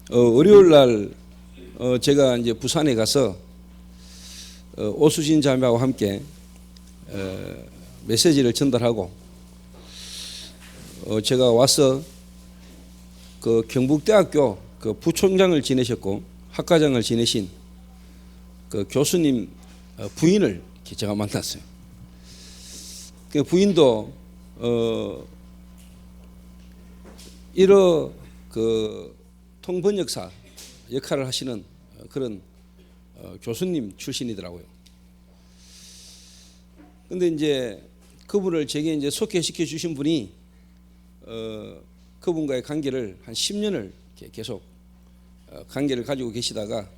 월요일 날 제가 이제 부산에 가서 오수진 자매하고 함께 메시지를 전달하고 제가 와서 그 경북대학교 그 부총장을 지내셨고 학과장을 지내신 그 교수님 부인을 제가 만났어요. 그 부인도 이러 그 통번역사 역할을 하시는 그런 교수님 출신이더라고요. 근데 이제 그분을 제게 이제 소개시켜 주신 분이 그분과의 관계를 한 10년을 계속 관계를 가지고 계시다가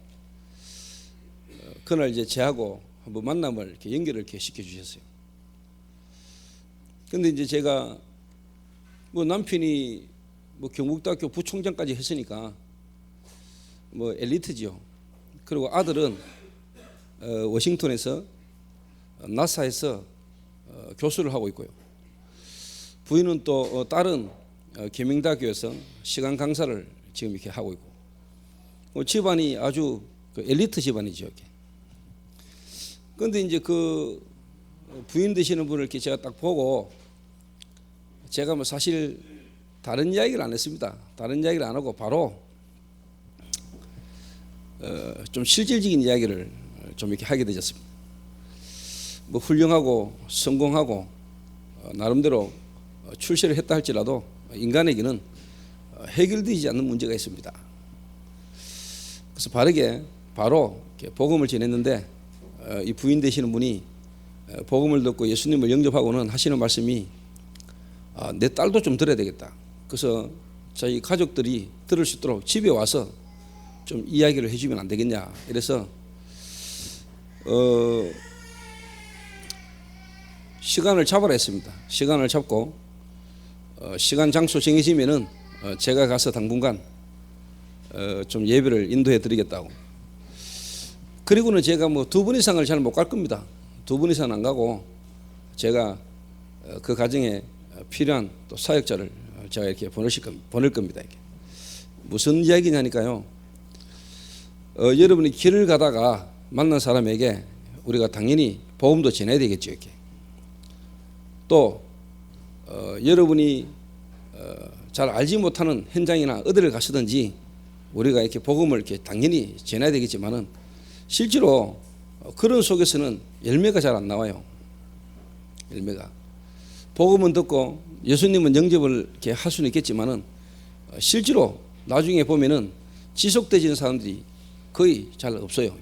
그날 이제 저하고 한번 만남을 이렇게 연결을 이렇게 시켜 주셨어요. 근데 이제 제가 뭐 남편이 뭐 경북대학교 부총장까지 했으니까 뭐 엘리트지요. 그리고 아들은 워싱턴에서 나사에서 교수를 하고 있고요. 부인은 또 다른 계명대학교에서 시간 강사를 지금 이렇게 하고 있고 집안이 아주 그 엘리트 집안이죠. 이렇게. 그런데 이제 그 부인 되시는 분을 이렇게 제가 딱 보고 제가 뭐 사실 다른 이야기를 안 했습니다. 다른 이야기를 안 하고 바로 좀 실질적인 이야기를 좀 이렇게 하게 되었습니다. 뭐 훌륭하고 성공하고 나름대로 출세를 했다 할지라도 인간에게는 해결되지 않는 문제가 있습니다. 그래서 바로 이렇게 복음을 전했는데 이 부인 되시는 분이 복음을 듣고 예수님을 영접하고는 하시는 말씀이 내 딸도 좀 들어야 되겠다. 그래서 저희 가족들이 들을 수 있도록 집에 와서 좀 이야기를 해주면 안 되겠냐. 이래서 시간을 잡으라 했습니다. 시간을 잡고 시간 장소 정해지면은 제가 가서 당분간 좀 예배를 인도해 드리겠다고. 그리고는 제가 뭐 2분 이상을 잘 못 갈 겁니다. 2분 이상은 안 가고 제가 그 가정에 필요한 또 사역자를 제가 이렇게 보낼 겁니다. 이렇게. 무슨 이야기냐니까요. 여러분이 길을 가다가 만난 사람에게 우리가 당연히 복음도 전해야 되겠죠. 이렇게. 또 여러분이 잘 알지 못하는 현장이나 어디를 가시든지 우리가 이렇게 복음을 이렇게 당연히 전해야 되겠지만은 실제로 그런 속에서는 열매가 잘 안 나와요. 열매가. 복음은 듣고 예수님은 영접을 이렇게 할 수는 있겠지만은 실제로 나중에 보면은 지속되지는 사람들이 거의 잘 없어요.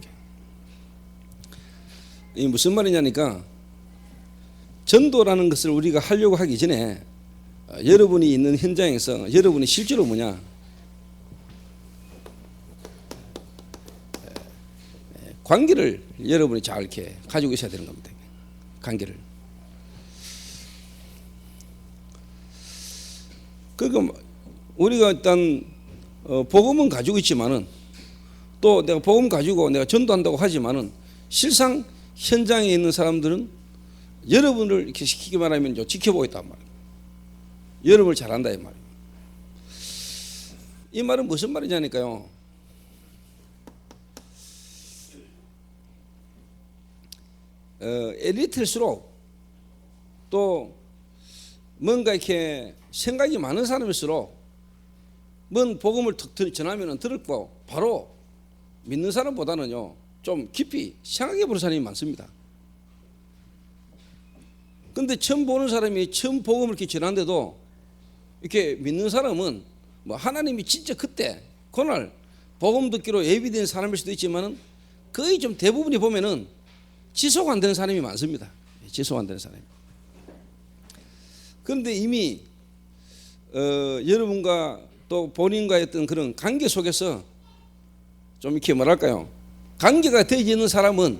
이 무슨 말이냐니까 전도라는 것을 우리가 하려고 하기 전에 여러분이 있는 현장에서 여러분이 실제로 뭐냐 관계를 여러분이 잘 이렇게 가지고 있어야 되는 겁니다. 관계를. 그러니까 우리가 일단 복음은 가지고 있지만은 또 내가 복음 가지고 내가 전도한다고 하지만은 실상 현장에 있는 사람들은 여러분을 이렇게 시키기 말하면 지켜보겠단 말이에요. 여러분을 잘한다 이 말이에요. 이 말은 무슨 말이냐니까요. 엘리트일수록 또 뭔가 이렇게 생각이 많은 사람일수록 뭔 복음을 전하면 들었고 바로 믿는 사람보다는요 좀 깊이 생각해 보는 사람이 많습니다. 근데 처음 보는 사람이 처음 복음을 이렇게 전하는데도 이렇게 믿는 사람은 뭐 하나님이 진짜 그때 그날 복음 듣기로 예비된 사람일 수도 있지만은 거의 좀 대부분이 보면은 지속 안 되는 사람이 많습니다. 지속 안 되는 사람이. 그런데 이미 여러분과 또 본인과의 어떤 그런 관계 속에서 좀 이렇게 뭐랄까요? 관계가 되어 있는 사람은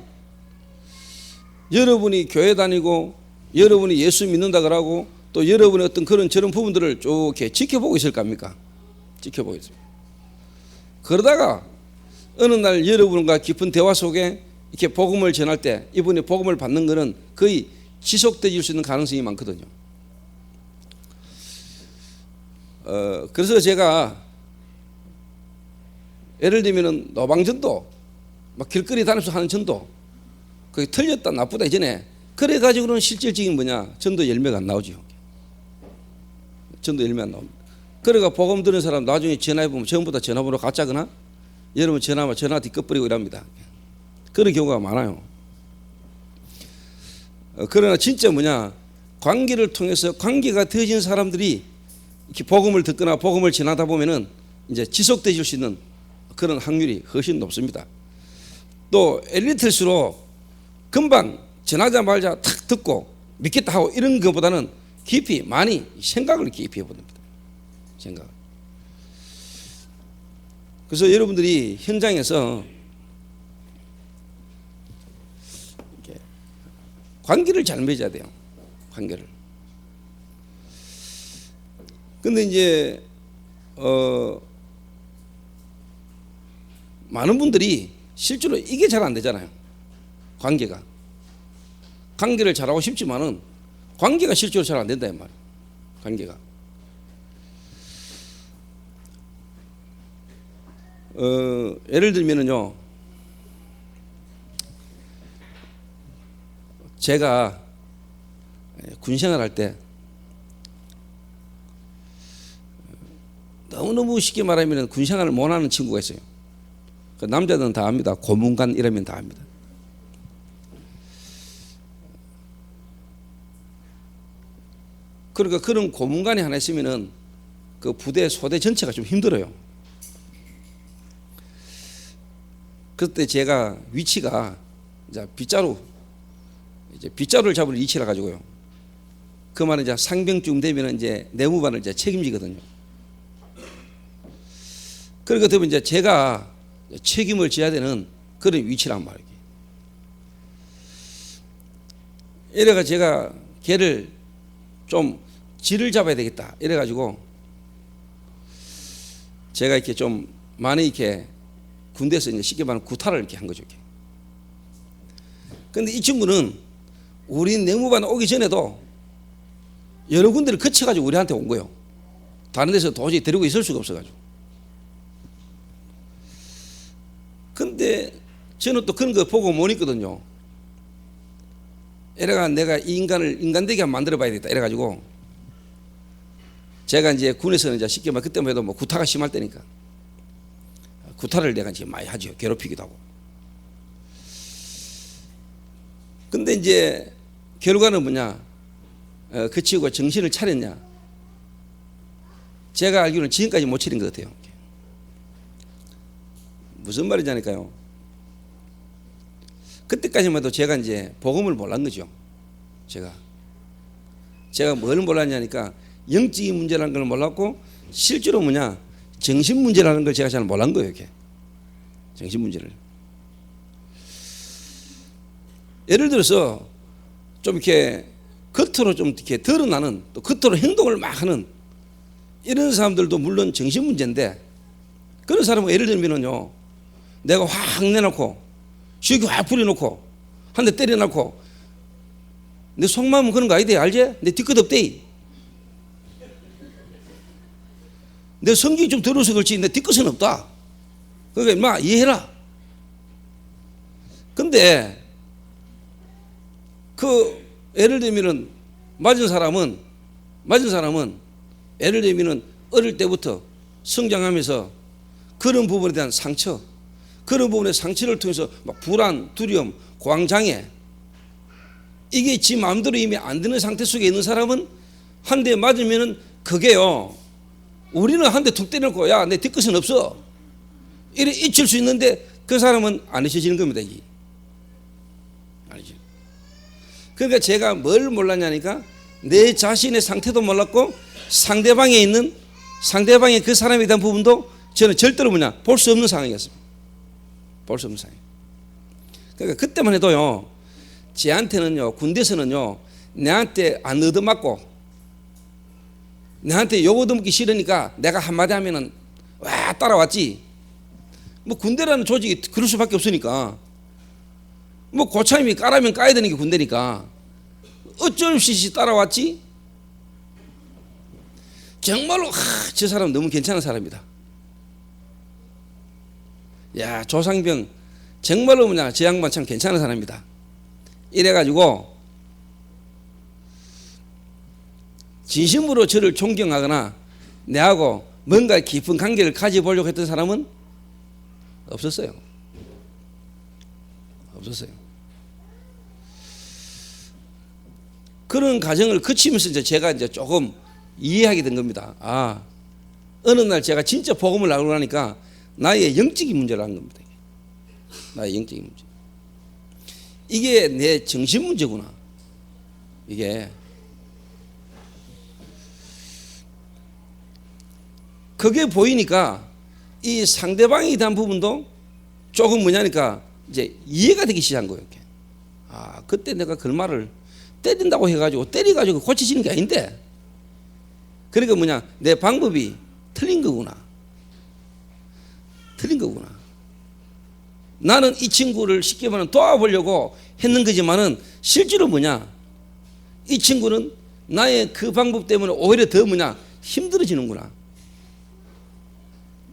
여러분이 교회 다니고 여러분이 예수 믿는다 그러고 또 여러분의 어떤 그런 저런 부분들을 쭉 이렇게 지켜보고 있을 겁니까? 지켜보고 있습니다. 그러다가 어느 날 여러분과 깊은 대화 속에 이렇게 복음을 전할 때 이분이 복음을 받는 것은 거의 지속되질 수 있는 가능성이 많거든요. 그래서 제가 예를 들면은 노방전도 막 길거리 다니면서 하는 전도 그게 틀렸다 나쁘다 이전에 그래 가지고는 실질적인 뭐냐 전도 열매가 안 나오죠. 전도 열매 안 나옵니다. 그래가 복음 들은 사람 나중에 전화해 보면 전부 다 전화번호 가짜거나 여러분 전화 뒤꺼버리고 이랍니다. 그런 경우가 많아요. 그러나 진짜 뭐냐 관계를 통해서 관계가 되어진 사람들이 이렇게 복음을 듣거나 복음을 전하다 보면은 이제 지속되실 수 있는 그런 확률이 훨씬 높습니다. 또 엘리트일수록 금방 전하자 말자 탁 듣고 믿겠다 하고 이런 것보다는 깊이 많이 생각을 깊이 해봅니다. 생각. 그래서 여러분들이 현장에서 관계를 잘 맺어야 돼요. 관계를. 근데 이제 많은 분들이 실제로 이게 잘 안 되잖아요. 관계를 잘하고 싶지만은 관계가 실제로 잘 안 된다 이 말이에요. 관계가. 예를 들면은요, 제가 군생활 할 때 너무너무 쉽게 말하면 군생활을 못하는 친구가 있어요. 그 남자들은 다 압니다. 고문관 이러면 다 압니다. 그러니까 그런 고문관이 하나 있으면은 그 부대 소대 전체가 좀 힘들어요. 그때 제가 위치가 이제 빗자루를 잡을 위치라 가지고요. 그 말은 이제 상병쯤 되면 이제 내무반을 이제 책임지거든요. 그러니까 되면 이제 제가 책임을 져야 되는 그런 위치란 말이에요. 이래가 제가 걔를 좀 질을 잡아야 되겠다. 이래가지고 제가 이렇게 좀 많이 이렇게 군대에서 이제 쉽게 말하면 구타를 이렇게 한 거죠. 이렇게. 근데 이 친구는 우리 내무반 오기 전에도 여러 군데를 거쳐가지고 우리한테 온 거예요. 다른 데서 도저히 데리고 있을 수가 없어가지고. 근데 저는 또 그런 거 보고 못 있거든요. 이래가 내가 이 인간을 인간되게 한번 만들어 봐야 되겠다. 이래가지고 제가 이제 군에서는 이제 쉽게 말 그때만 해도 뭐 구타가 심할 때니까 구타를 내가 이제 많이 하죠. 괴롭히기도 하고. 근데 이제 결과는 뭐냐? 그 친구가 정신을 차렸냐? 제가 알기로는 지금까지 못 차린 것 같아요. 무슨 말이냐니까요. 그때까지만 해도 제가 이제 복음을 몰랐는 거죠. 제가 뭘 몰랐냐니까 영적인 문제라는 걸 몰랐고 실제로 뭐냐 정신 문제라는 걸 제가 잘 몰랐는 거예요. 이렇게 정신 문제를. 예를 들어서 좀 이렇게 겉으로 좀 이렇게 드러나는 또 겉으로 행동을 막 하는 이런 사람들도 물론 정신 문제인데 그런 사람은 예를 들면은요 내가 확 내놓고 시기 확 부려놓고 한 대 때려놓고 내 속마음은 그런 거 아니대 알지? 내 뒤끝 없대. 내 성격이 좀 더러워서 그렇지 내 뒤끝은 없다. 그러니까 임마 이해해라. 근데 그 예를 들면은 맞은 사람은 예를 들면은 어릴 때부터 성장하면서 그런 부분에 대한 상처, 그런 부분의 상처를 통해서 막 불안, 두려움, 공황장애 이게 지 마음대로 이미 안 되는 상태 속에 있는 사람은 한 대 맞으면은 그게요. 우리는 한 대 툭 때려놓고 야 내 뒤끝은 없어 이래 잊힐 수 있는데 그 사람은 안 잊혀지는 겁니다. 이게 알죠? 그러니까 제가 뭘 몰랐냐니까 내 자신의 상태도 몰랐고 상대방의 그 사람에 대한 부분도 저는 절대로 볼 수 없는 상황이었습니다. 볼 수 없는 상황. 그러니까 그때만 해도요 제한테는요 군대에서는요 내한테 안 얻어맞고 내한테 욕 얻어먹기 싫으니까 내가 한마디 하면은 와 따라왔지. 뭐 군대라는 조직이 그럴 수밖에 없으니까 뭐 고참이 까라면 까야 되는 게 군대니까 어쩔 수 없이 따라왔지. 정말로 저 사람 너무 괜찮은 사람이다. 야, 조상병 정말로 뭐냐, 저 양반 참 괜찮은 사람이다. 이래가지고 진심으로 저를 존경하거나 내하고 뭔가 깊은 관계를 가져보려고 했던 사람은 없었어요. 없었어요. 그런 과정을 거치면서 이제 제가 이제 조금 이해하게 된 겁니다. 아, 어느 날 제가 진짜 복음을 알고 나니까 나의 영적인 문제라는 겁니다. 나의 영적인 문제. 이게 내 정신 문제구나. 이게 그게 보이니까 이 상대방에 대한 부분도 조금 뭐냐니까 이제 이해가 되기 시작한 거예요. 이렇게. 아, 그때 내가 그 말을 때린다고 해가지고 때려가지고 고쳐지는 게 아닌데, 그러니까 뭐냐, 내 방법이 틀린 거구나. 틀린 거구나. 나는 이 친구를 쉽게 말하면 도와보려고 했는 거지만은 실제로 뭐냐, 이 친구는 나의 그 방법 때문에 오히려 더 뭐냐, 힘들어지는구나.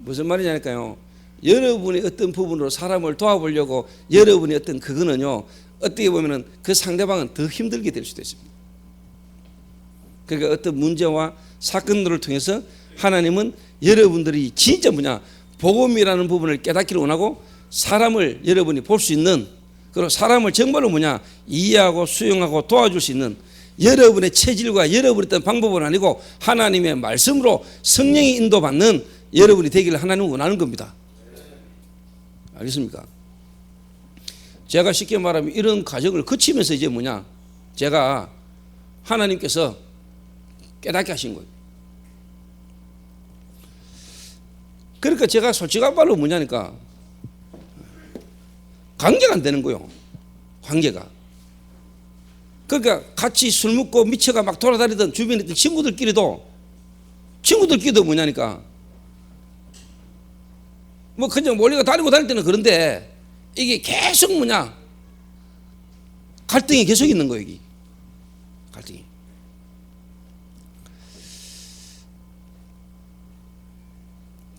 무슨 말이냐니까요. 여러분의 어떤 부분으로 사람을 도와보려고 여러분의 어떤 그거는요, 어떻게 보면은 그 상대방은 더 힘들게 될 수도 있습니다. 그러니까 어떤 문제와 사건들을 통해서 하나님은 여러분들이 진짜 뭐냐, 복음이라는 부분을 깨닫기를 원하고 사람을 여러분이 볼 수 있는, 그리고 사람을 정말로 뭐냐, 이해하고 수용하고 도와줄 수 있는 여러분의 체질과 여러분의 어떤 방법은 아니고 하나님의 말씀으로 성령의 인도받는 여러분이 되기를 하나님은 원하는 겁니다. 알겠습니까? 제가 쉽게 말하면 이런 과정을 거치면서 이제 뭐냐, 제가 하나님께서 깨닫게 하신 거예요. 그러니까 제가 솔직한 말로 뭐냐니까 관계가 안 되는 거예요. 관계가. 그러니까 같이 술 먹고 미쳐가 막 돌아다니던 주변에 있던 친구들끼리도 뭐냐니까 뭐 그냥 멀리가 다니고 다닐 때는 그런데 이게 계속 뭐냐, 갈등이 계속 있는 거예요. 여기 갈등이.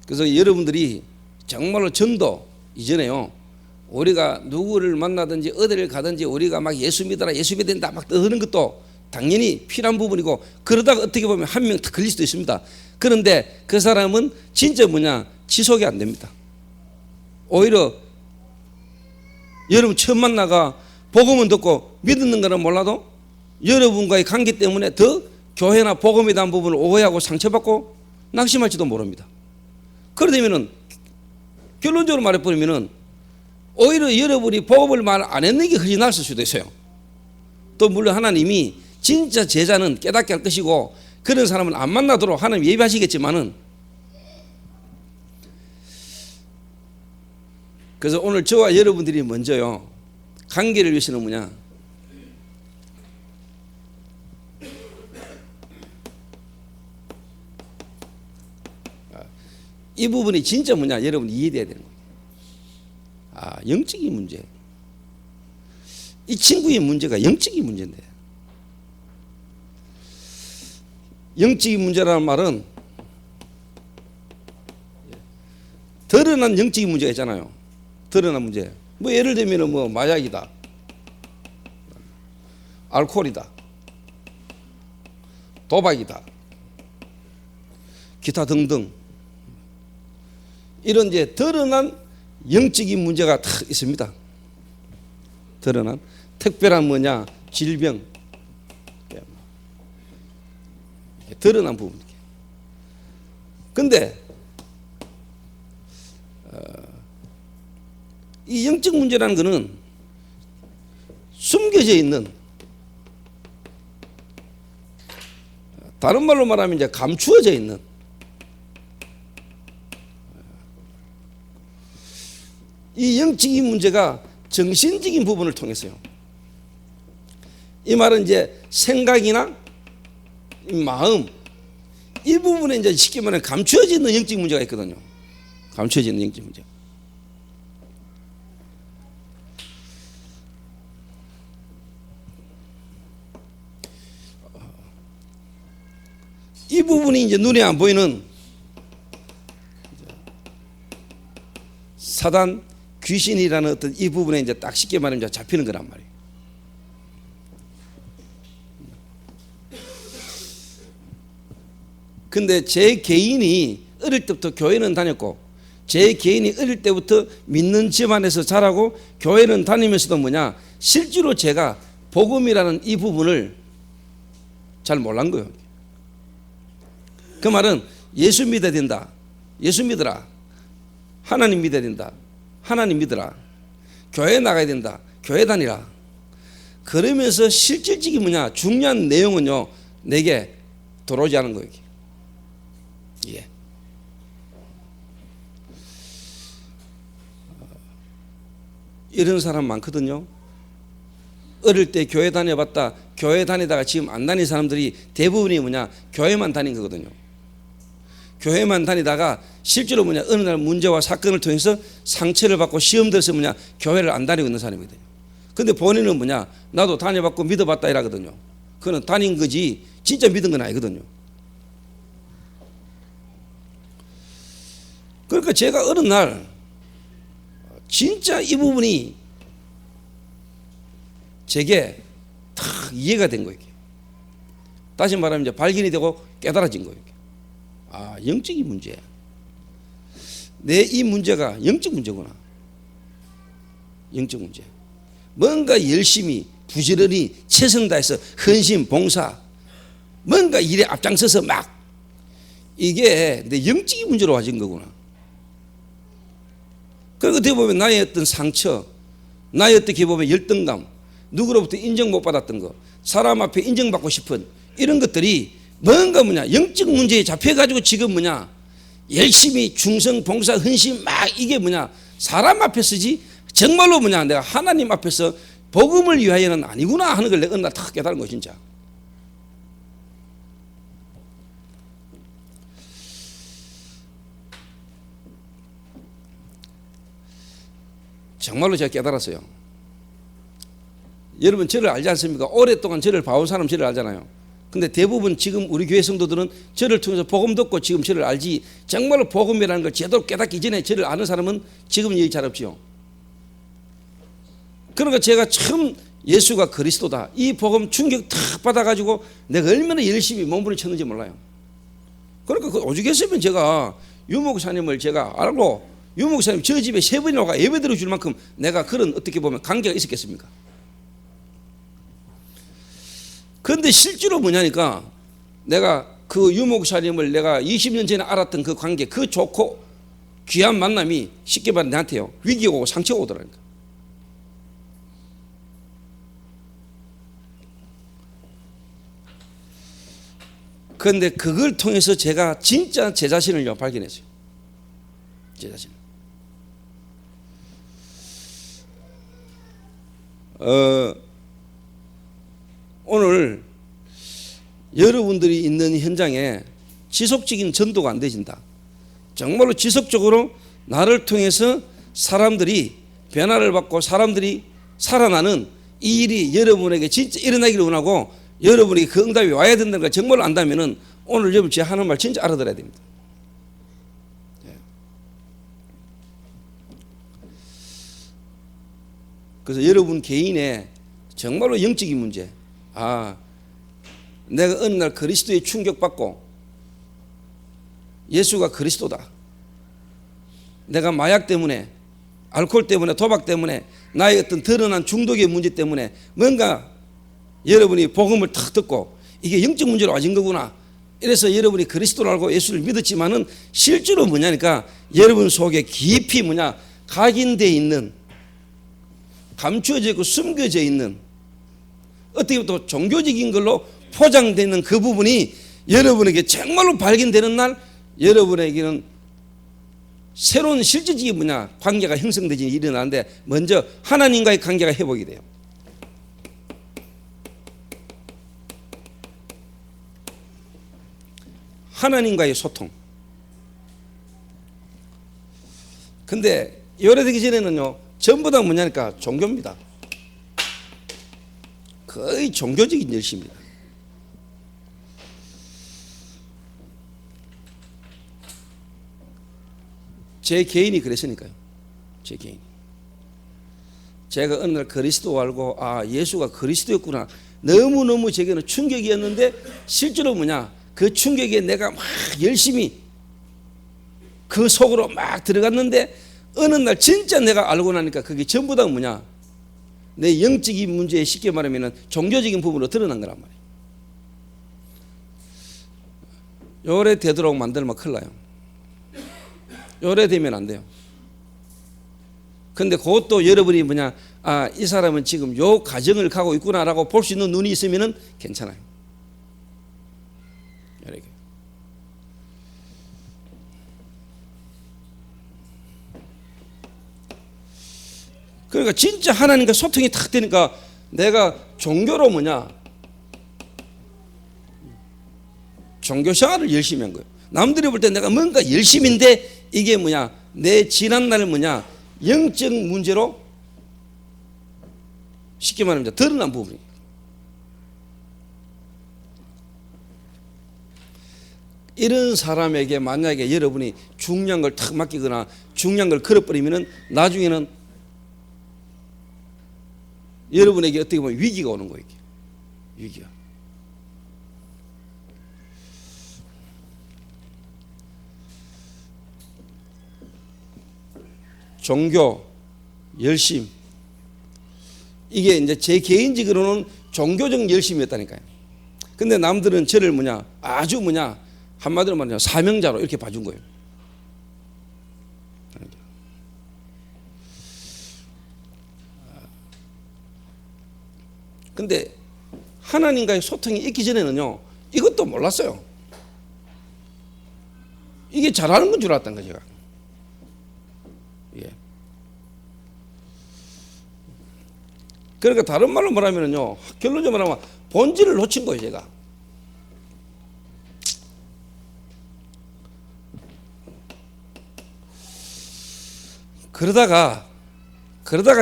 그래서 여러분들이 정말로 전도 이전에요, 우리가 누구를 만나든지 어디를 가든지 우리가 막 예수 믿어라, 예수 믿어야 된다 막 떠드는 것도 당연히 필요한 부분이고, 그러다가 어떻게 보면 한 명 걸릴 수도 있습니다. 그런데 그 사람은 진짜 뭐냐, 지속이 안 됩니다. 오히려 여러분 처음 만나가 복음은 듣고 믿는 거는 몰라도 여러분과의 관계 때문에 더 교회나 복음에 대한 부분을 오해하고 상처받고 낙심할지도 모릅니다. 그러다면은 결론적으로 말해버리면은 오히려 여러분이 복음을 말 안 했는 게 훨씬 나을 수도 있어요. 또 물론 하나님이 진짜 제자는 깨닫게 할 것이고 그런 사람은 안 만나도록 하나님 예비하시겠지만은, 그래서 오늘 저와 여러분들이 먼저요, 관계를 위해서는 뭐냐, 이 부분이 진짜 뭐냐, 여러분이 이해돼야 되는 거예요. 아, 영적인 문제. 이 친구의 문제가 영적인 문제인데, 영적인 문제라는 말은 드러난 영적인 문제가 있잖아요. 드러난 문제. 뭐 예를 들면 뭐 마약이다, 알코올이다, 도박이다, 기타 등등 이런 이제 드러난 영적인 문제가 다 있습니다. 드러난 특별한 뭐냐, 질병, 드러난 부분. 근데 이 영적 문제라는 것은 숨겨져 있는, 다른 말로 말하면 이제 감추어져 있는, 이 영적인 문제가 정신적인 부분을 통해서요. 이 말은 이제 생각이나 마음, 이 부분에 이제 쉽게 말하면 감추어져 있는 영적 문제가 있거든요. 감추어져 있는 영적 문제. 이 부분이 이제 눈에 안 보이는 사단 귀신이라는 어떤 이 부분에 이제 딱 쉽게 말하면 잡히는 거란 말이에요. 근데 제 개인이 어릴 때부터 교회는 다녔고, 제 개인이 어릴 때부터 믿는 집안에서 자라고 교회는 다니면서도 뭐냐, 실제로 제가 복음이라는 이 부분을 잘 몰란 거예요. 그 말은 예수 믿어야 된다, 예수 믿어라, 하나님 믿어야 된다, 하나님 믿어라, 교회 나가야 된다, 교회 다니라. 그러면서 실질적인 뭐냐, 중요한 내용은요 내게 들어오지 않은 거예요. 예. 이런 사람 많거든요. 어릴 때 교회 다녀봤다, 교회 다니다가 지금 안 다니는 사람들이 대부분이 뭐냐, 교회만 다닌 거거든요. 교회만 다니다가 실제로 뭐냐, 어느 날 문제와 사건을 통해서 상처를 받고 시험 들어서 뭐냐, 교회를 안 다니고 있는 사람이거든요. 근데 본인은 뭐냐, 나도 다녀봤고 믿어봤다 이라거든요. 그거는 다닌 거지 진짜 믿은 건 아니거든요. 그러니까 제가 어느 날 진짜 이 부분이 제게 탁 이해가 된 거예요. 다시 말하면 이제 발견이 되고 깨달아진 거예요. 아, 영적인 문제야. 내 이 문제가 영적 문제구나. 영적 문제. 뭔가 열심히 부지런히 최선 다해서 헌신 봉사, 뭔가 일에 앞장서서 막, 이게 내 영적인 문제로 와진 거구나. 그리고 어떻게 보면 나의 어떤 상처, 나의 어떻게 보면 열등감, 누구로부터 인정 못 받았던 거, 사람 앞에 인정받고 싶은 이런 것들이 뭔가 뭐냐, 영적 문제에 잡혀가지고 지금 뭐냐, 열심히 충성 봉사 헌신 막, 이게 뭐냐, 사람 앞에서지 정말로 뭐냐, 내가 하나님 앞에서 복음을 위하여는 아니구나 하는 걸 내가 어느 날 탁 깨달은 거. 진짜 정말로 제가 깨달았어요. 여러분 저를 알지 않습니까? 오랫동안 저를 봐온 사람 저를 알잖아요. 근데 대부분 지금 우리 교회 성도들은 저를 통해서 복음 듣고 지금 저를 알지, 정말로 복음이라는 걸 제대로 깨닫기 전에 저를 아는 사람은 지금은 여기 잘 없지요. 그러니까 제가 처음 예수가 그리스도다, 이 복음 충격 탁 받아가지고 내가 얼마나 열심히 몸부림쳤는지 몰라요. 그러니까 그 오죽했으면 제가 유 목사님을 제가 알고 유 목사님 저 집에 3번이나 가 예배 드려줄 만큼 내가 그런 어떻게 보면 관계가 있었겠습니까? 그런데 실제로 뭐냐니까, 내가 그 유 목사님을 내가 20년 전에 알았던 그 관계, 그 좋고 귀한 만남이 쉽게 말해 나한테요 위기가 오고 상처가 오더라니까. 그런데 그걸 통해서 제가 진짜 제 자신을 발견했어요. 제 자신. 오늘 여러분들이 있는 현장에 지속적인 전도가 안 되진다. 정말로 지속적으로 나를 통해서 사람들이 변화를 받고 사람들이 살아나는 이 일이 여러분에게 진짜 일어나기를 원하고, 여러분이 그 응답이 와야 된다는 걸 정말로 안다면은 오늘 여러분 제가 하는 말 진짜 알아들어야 됩니다. 그래서 여러분 개인의 정말로 영적인 문제, 아, 내가 어느 날 그리스도에 충격받고 예수가 그리스도다, 내가 마약 때문에, 알코올 때문에, 도박 때문에, 나의 어떤 드러난 중독의 문제 때문에 뭔가 여러분이 복음을 탁 듣고 이게 영적 문제로 와진 거구나, 이래서 여러분이 그리스도를 알고 예수를 믿었지만은 실제로 뭐냐니까, 여러분 속에 깊이 뭐냐, 각인되어 있는, 감추어져 있고 숨겨져 있는, 어떻게 보면 또 종교적인 걸로 포장되어 있는 그 부분이 여러분에게 정말로 발견되는 날, 여러분에게는 새로운 실질적인 뭐냐, 관계가 형성되지 일어나는데, 먼저 하나님과의 관계가 회복이 돼요. 하나님과의 소통. 근데 요래되기 전에는요 전부 다 뭐냐니까 종교입니다. 거의 종교적인 열심입니다. 제 개인이 그랬으니까요. 제 개인. 제가 어느 날 그리스도 알고 예수가 그리스도였구나. 너무너무 제게는 충격이었는데 실제로 뭐냐? 그 충격에 내가 막 열심히 그 속으로 막 들어갔는데 어느 날 진짜 내가 알고 나니까 그게 전부 다 뭐냐? 내 영적인 문제에 쉽게 말하면 종교적인 부분으로 드러난 거란 말이에요. 요래 되도록 만들면 큰일 나요. 요래 되면 안 돼요. 근데 그것도 여러분이 뭐냐, 이 사람은 지금 요 가정을 가고 있구나라고 볼 수 있는 눈이 있으면은 괜찮아요. 이렇게. 그러니까 진짜 하나님과 소통이 탁 되니까 내가 종교로 뭐냐, 종교 생활을 열심히 한 거예요. 남들이 볼 때 내가 뭔가 열심인데 이게 뭐냐, 내 지난날 뭐냐, 영적 문제로 쉽게 말하면 드러난 부분이에요. 이런 사람에게 만약에 여러분이 중요한 걸 탁 맡기거나 중요한 걸 걸어버리면 나중에는 여러분에게 어떻게 보면 위기가 오는 거예요. 위기가. 종교, 열심, 이게 이제 제 개인적으로는 종교적 열심이었다니까요. 근데 남들은 저를 뭐냐, 아주 뭐냐, 한마디로 말하면 사명자로 이렇게 봐준 거예요. 근데 하나님과의 소통이 있기 전에는요, 이것도 몰랐어요. 이게 잘하는 건 줄 알았던 거죠, 제가. 예. 그러니까 다른 말로 말하면요, 결론적으로 말하면 본질을 놓친 거예요, 제가. 그러다가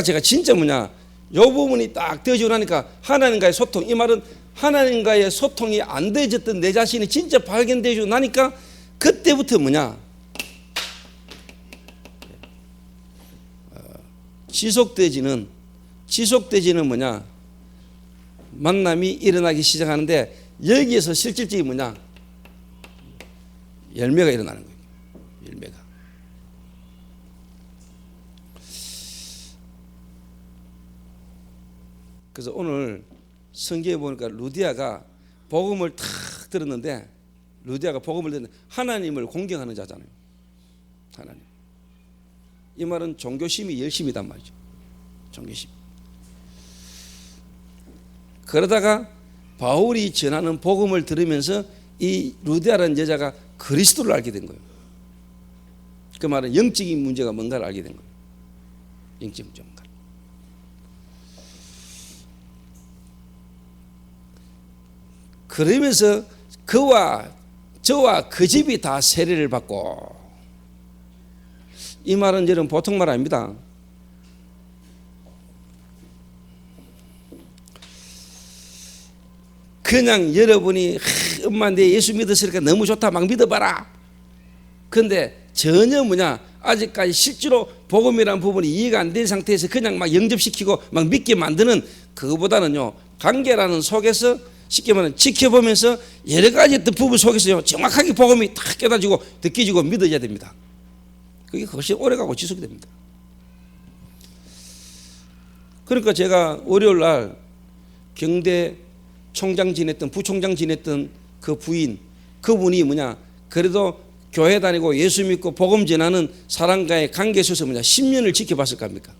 제가 진짜 뭐냐, 요 부분이 딱 되어지고 나니까 하나님과의 소통, 이 말은 하나님과의 소통이 안 되어졌던 내 자신이 진짜 발견되고 나니까 그때부터 뭐냐, 지속되지는 뭐냐, 만남이 일어나기 시작하는데 여기에서 실질적인 뭐냐, 열매가 일어나는 거예요. 열매가. 그래서 오늘 성경에 보니까 루디아가 복음을 탁 들었는데, 루디아가 복음을 듣는데 하나님을 공경하는 자잖아요. 하나님. 이 말은 종교심이 열심이단 말이죠. 종교심. 그러다가 바울이 전하는 복음을 들으면서 이 루디아라는 여자가 그리스도를 알게 된 거예요. 그 말은 영적인 문제가 뭔가를 알게 된 거예요. 영적 문제 뭔가. 그러면서 저와 그 집이 다 세례를 받고, 이 말은 여러분 보통 말 아닙니다. 그냥 여러분이 엄마 내 예수 믿었으니까 너무 좋다 막 믿어봐라. 그런데 전혀 뭐냐, 아직까지 실제로 복음이라는 부분이 이해가 안 된 상태에서 그냥 막 영접시키고 막 믿게 만드는, 그거보다는요, 관계라는 속에서 쉽게 말하면 지켜보면서 여러 가지 어떤 부분 속에서요, 정확하게 복음이 탁 깨달아지고 느껴지고 믿어져야 됩니다. 그게 훨씬 오래가고 지속이 됩니다. 그러니까 제가 월요일 날 경대 총장 지냈던, 부총장 지냈던 그 부인, 그분이 뭐냐, 그래도 교회 다니고 예수 믿고 복음 전하는 사람과의 관계에 있어서 뭐냐, 10년을 지켜봤을 겁니까?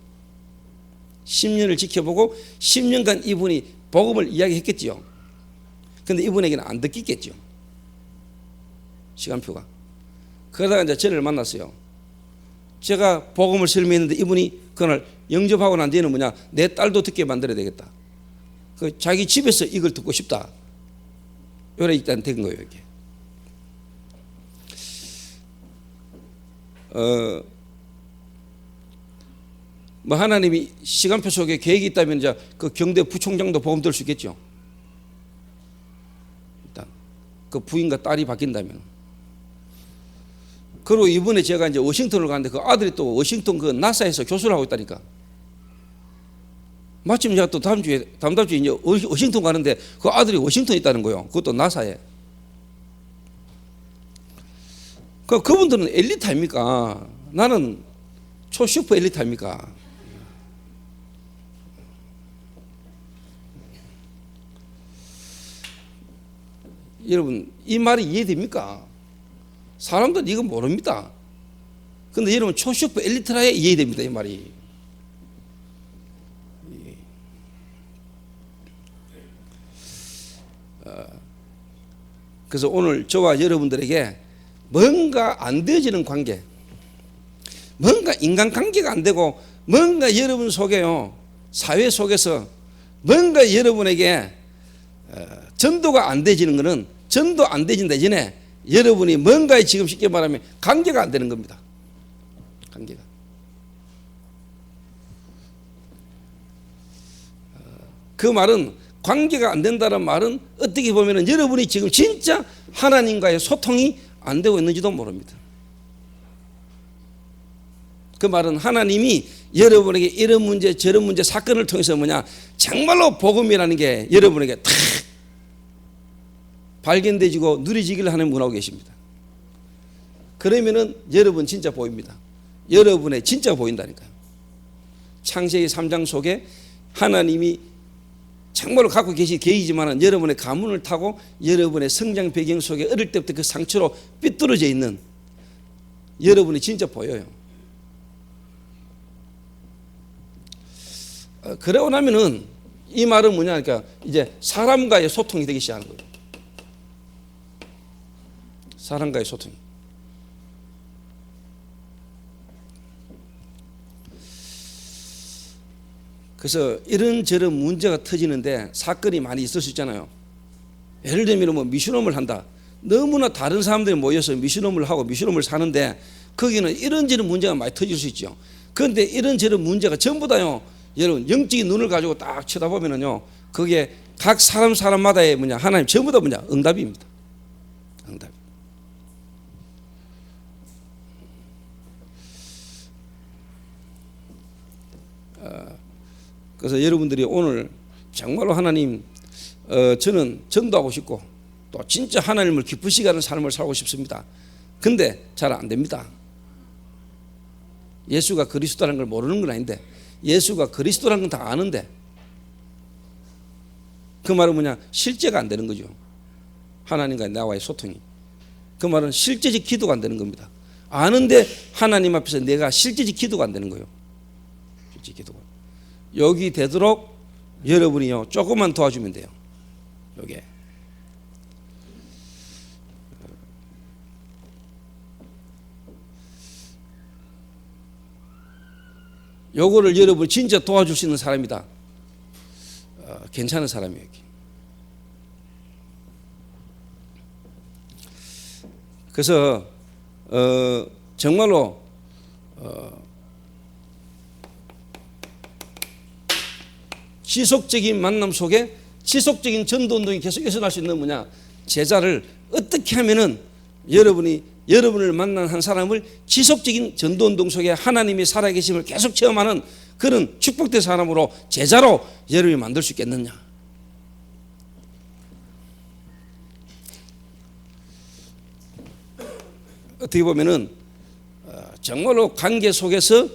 10년을 지켜보고 10년간 이분이 복음을 이야기했겠지요. 근데 이분에게는 안 듣겠죠. 시간표가. 그러다가 이제 저를 만났어요. 제가 복음을 설명했는데 이분이 그날 영접하고 난 뒤에는 뭐냐, 내 딸도 듣게 만들어야 되겠다. 그 자기 집에서 이걸 듣고 싶다. 요래 일단 된 거예요, 이게. 뭐 하나님이 시간표 속에 계획이 있다면 이제 그 경대 부총장도 복음 들을 수 있겠죠. 일단 그 부인과 딸이 바뀐다면. 그리고 이번에 제가 이제 워싱턴을 갔는데 그 아들이 또 워싱턴 그 나사에서 교수를 하고 있다니까. 마침 제가 또 다음 주에 이제 워싱턴 가는데 그 아들이 워싱턴에 있다는 거예요. 그것도 나사에. 그분들은 엘리트 아닙니까? 나는 초슈퍼 엘리트 아닙니까? 여러분 이 말이 이해됩니까? 사람들은 이거 모릅니다. 근데 여러분 초슈퍼 엘리트라야 이해됩니다. 이 말이. 그래서 오늘 저와 여러분들에게 뭔가 안 되어지는 관계, 뭔가 인간관계가 안 되고 뭔가 여러분 속에요, 사회 속에서 뭔가 여러분에게 전도가 안 되어지는 것은 전도 안 되어진다 전에 여러분이 뭔가에 지금 쉽게 말하면 관계가 안 되는 겁니다. 관계가. 그 말은 관계가 안 된다는 말은 어떻게 보면 여러분이 지금 진짜 하나님과의 소통이 안 되고 있는지도 모릅니다. 그 말은 하나님이 여러분에게 이런 문제 저런 문제 사건을 통해서 뭐냐 정말로 복음이라는 게 여러분에게 탁 발견되지고 누리지기를 하는 분하고 계십니다. 그러면은 여러분 진짜 보입니다. 여러분의 진짜 보인다니까요. 창세기 3장 속에 하나님이 정말로 갖고 계신 계획이지만 여러분의 가문을 타고 여러분의 성장 배경 속에 어릴 때부터 그 상처로 삐뚤어져 있는 여러분이 진짜 보여요. 그러고 나면은 이 말은 뭐냐 그러니까 이제 사람과의 소통이 되기 시작하는 거예요. 사람과의 소통. 그래서 이런저런 문제가 터지는데 사건이 많이 있을 수 있잖아요. 예를 들면 뭐 미션홈을 한다. 너무나 다른 사람들이 모여서 미션홈을 하고 미션홈을 사는데 거기는 이런저런 문제가 많이 터질 수 있죠. 그런데 이런저런 문제가 전부 다요. 여러분 영적인 눈을 가지고 딱 쳐다보면은요. 그게 각 사람마다의 뭐냐 하나님 전부 다 뭐냐 응답입니다. 응답. 그래서 여러분들이 오늘 정말로 하나님 저는 전도하고 싶고 또 진짜 하나님을 기쁘시게 하는 삶을 살고 싶습니다. 근데 잘 안 됩니다. 예수가 그리스도라는 걸 모르는 건 아닌데 예수가 그리스도라는 건 다 아는데 그 말은 뭐냐 실제가 안 되는 거죠. 하나님과 나와의 소통이. 그 말은 실제적 기도가 안 되는 겁니다. 아는데 하나님 앞에서 내가 실제적 기도가 안 되는 거예요. 실제 기도가. 여기 되도록 여러분이요 조금만 도와주면 돼요. 요게 요거를 여러분 진짜 도와줄 수 있는 사람이다. 괜찮은 사람이에요. 그래서 정말로 지속적인 만남 속에 지속적인 전도운동이 계속 일어날 수 있는 뭐냐 제자를 어떻게 하면은 여러분을 만난 한 사람을 지속적인 전도운동 속에 하나님이 살아계심을 계속 체험하는 그런 축복된 사람으로 제자로 여러분이 만들 수 있겠느냐. 어떻게 보면은 정말로 관계 속에서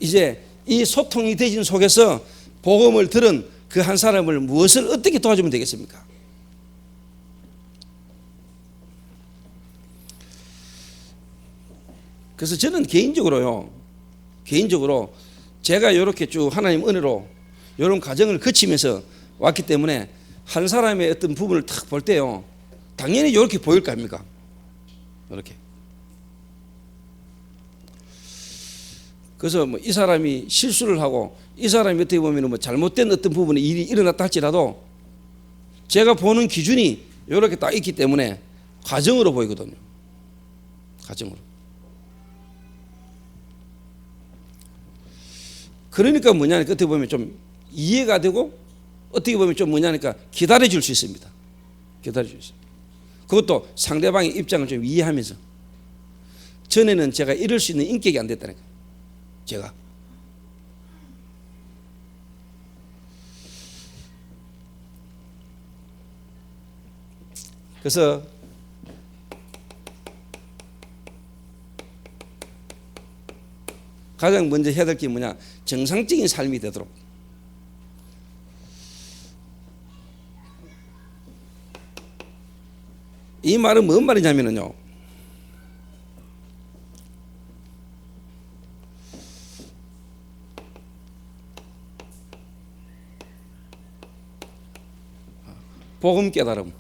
이제 이 소통이 되진 속에서 복음을 들은 그 한 사람을 무엇을 어떻게 도와주면 되겠습니까? 그래서 저는 개인적으로 제가 이렇게 쭉 하나님 은혜로 이런 과정을 거치면서 왔기 때문에 한 사람의 어떤 부분을 딱 볼 때요 당연히 이렇게 보일 거 아닙니까? 이렇게. 그래서 뭐 이 사람이 실수를 하고 이 사람이 어떻게 보면 뭐 잘못된 어떤 부분에 일이 일어났다 할지라도 제가 보는 기준이 이렇게 딱 있기 때문에 과정으로 보이거든요. 과정으로. 그러니까 뭐냐니까 어떻게 보면 좀 이해가 되고 어떻게 보면 좀 뭐냐니까 기다려 줄 수 있습니다. 기다려 줄 수 있습니다. 그것도 상대방의 입장을 좀 이해하면서 전에는 제가 이럴 수 있는 인격이 안 됐다는 거예요. 제가. 그래서 가장 먼저 해야 될 게 뭐냐? 정상적인 삶이 되도록. 이 말은 뭔 말이냐면요. 복음 깨달음.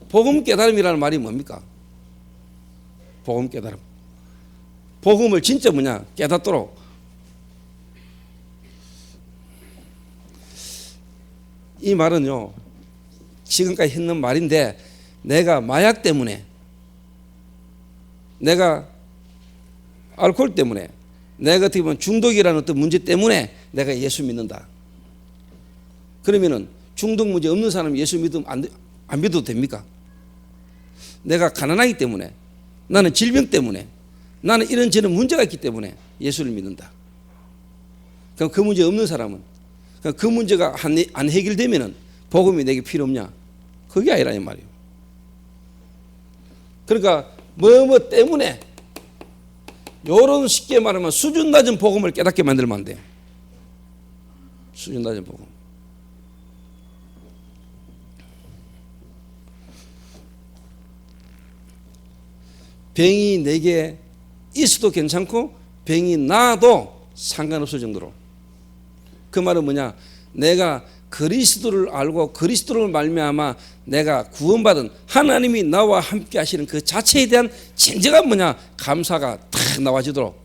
복음 깨달음이라는 말이 뭡니까? 복음 깨달음. 복음을 진짜 뭐냐? 깨닫도록. 이 말은요, 지금까지 했는 말인데, 내가 마약 때문에, 내가 알코올 때문에, 내가 어떻게 보면 중독이라는 어떤 문제 때문에 내가 예수 믿는다. 그러면은 중독 문제 없는 사람 예수 믿으면 안 믿어도 됩니까? 내가 가난하기 때문에, 나는 질병 때문에, 나는 이런저런 문제가 있기 때문에 예수를 믿는다. 그럼 그 문제 없는 사람은, 그 문제가 안 해결되면은 복음이 내게 필요 없냐? 그게 아니라 이 말이에요. 그러니까 뭐 때문에, 요런 쉽게 말하면 수준 낮은 복음을 깨닫게 만들면 안 돼요. 수준 낮은 복음. 병이 내게 있어도 괜찮고 병이 나도 상관없을 정도로. 그 말은 뭐냐? 내가 그리스도를 알고 그리스도를 말미암아 내가 구원받은 하나님이 나와 함께 하시는 그 자체에 대한 진정한 뭐냐? 감사가 탁 나와지도록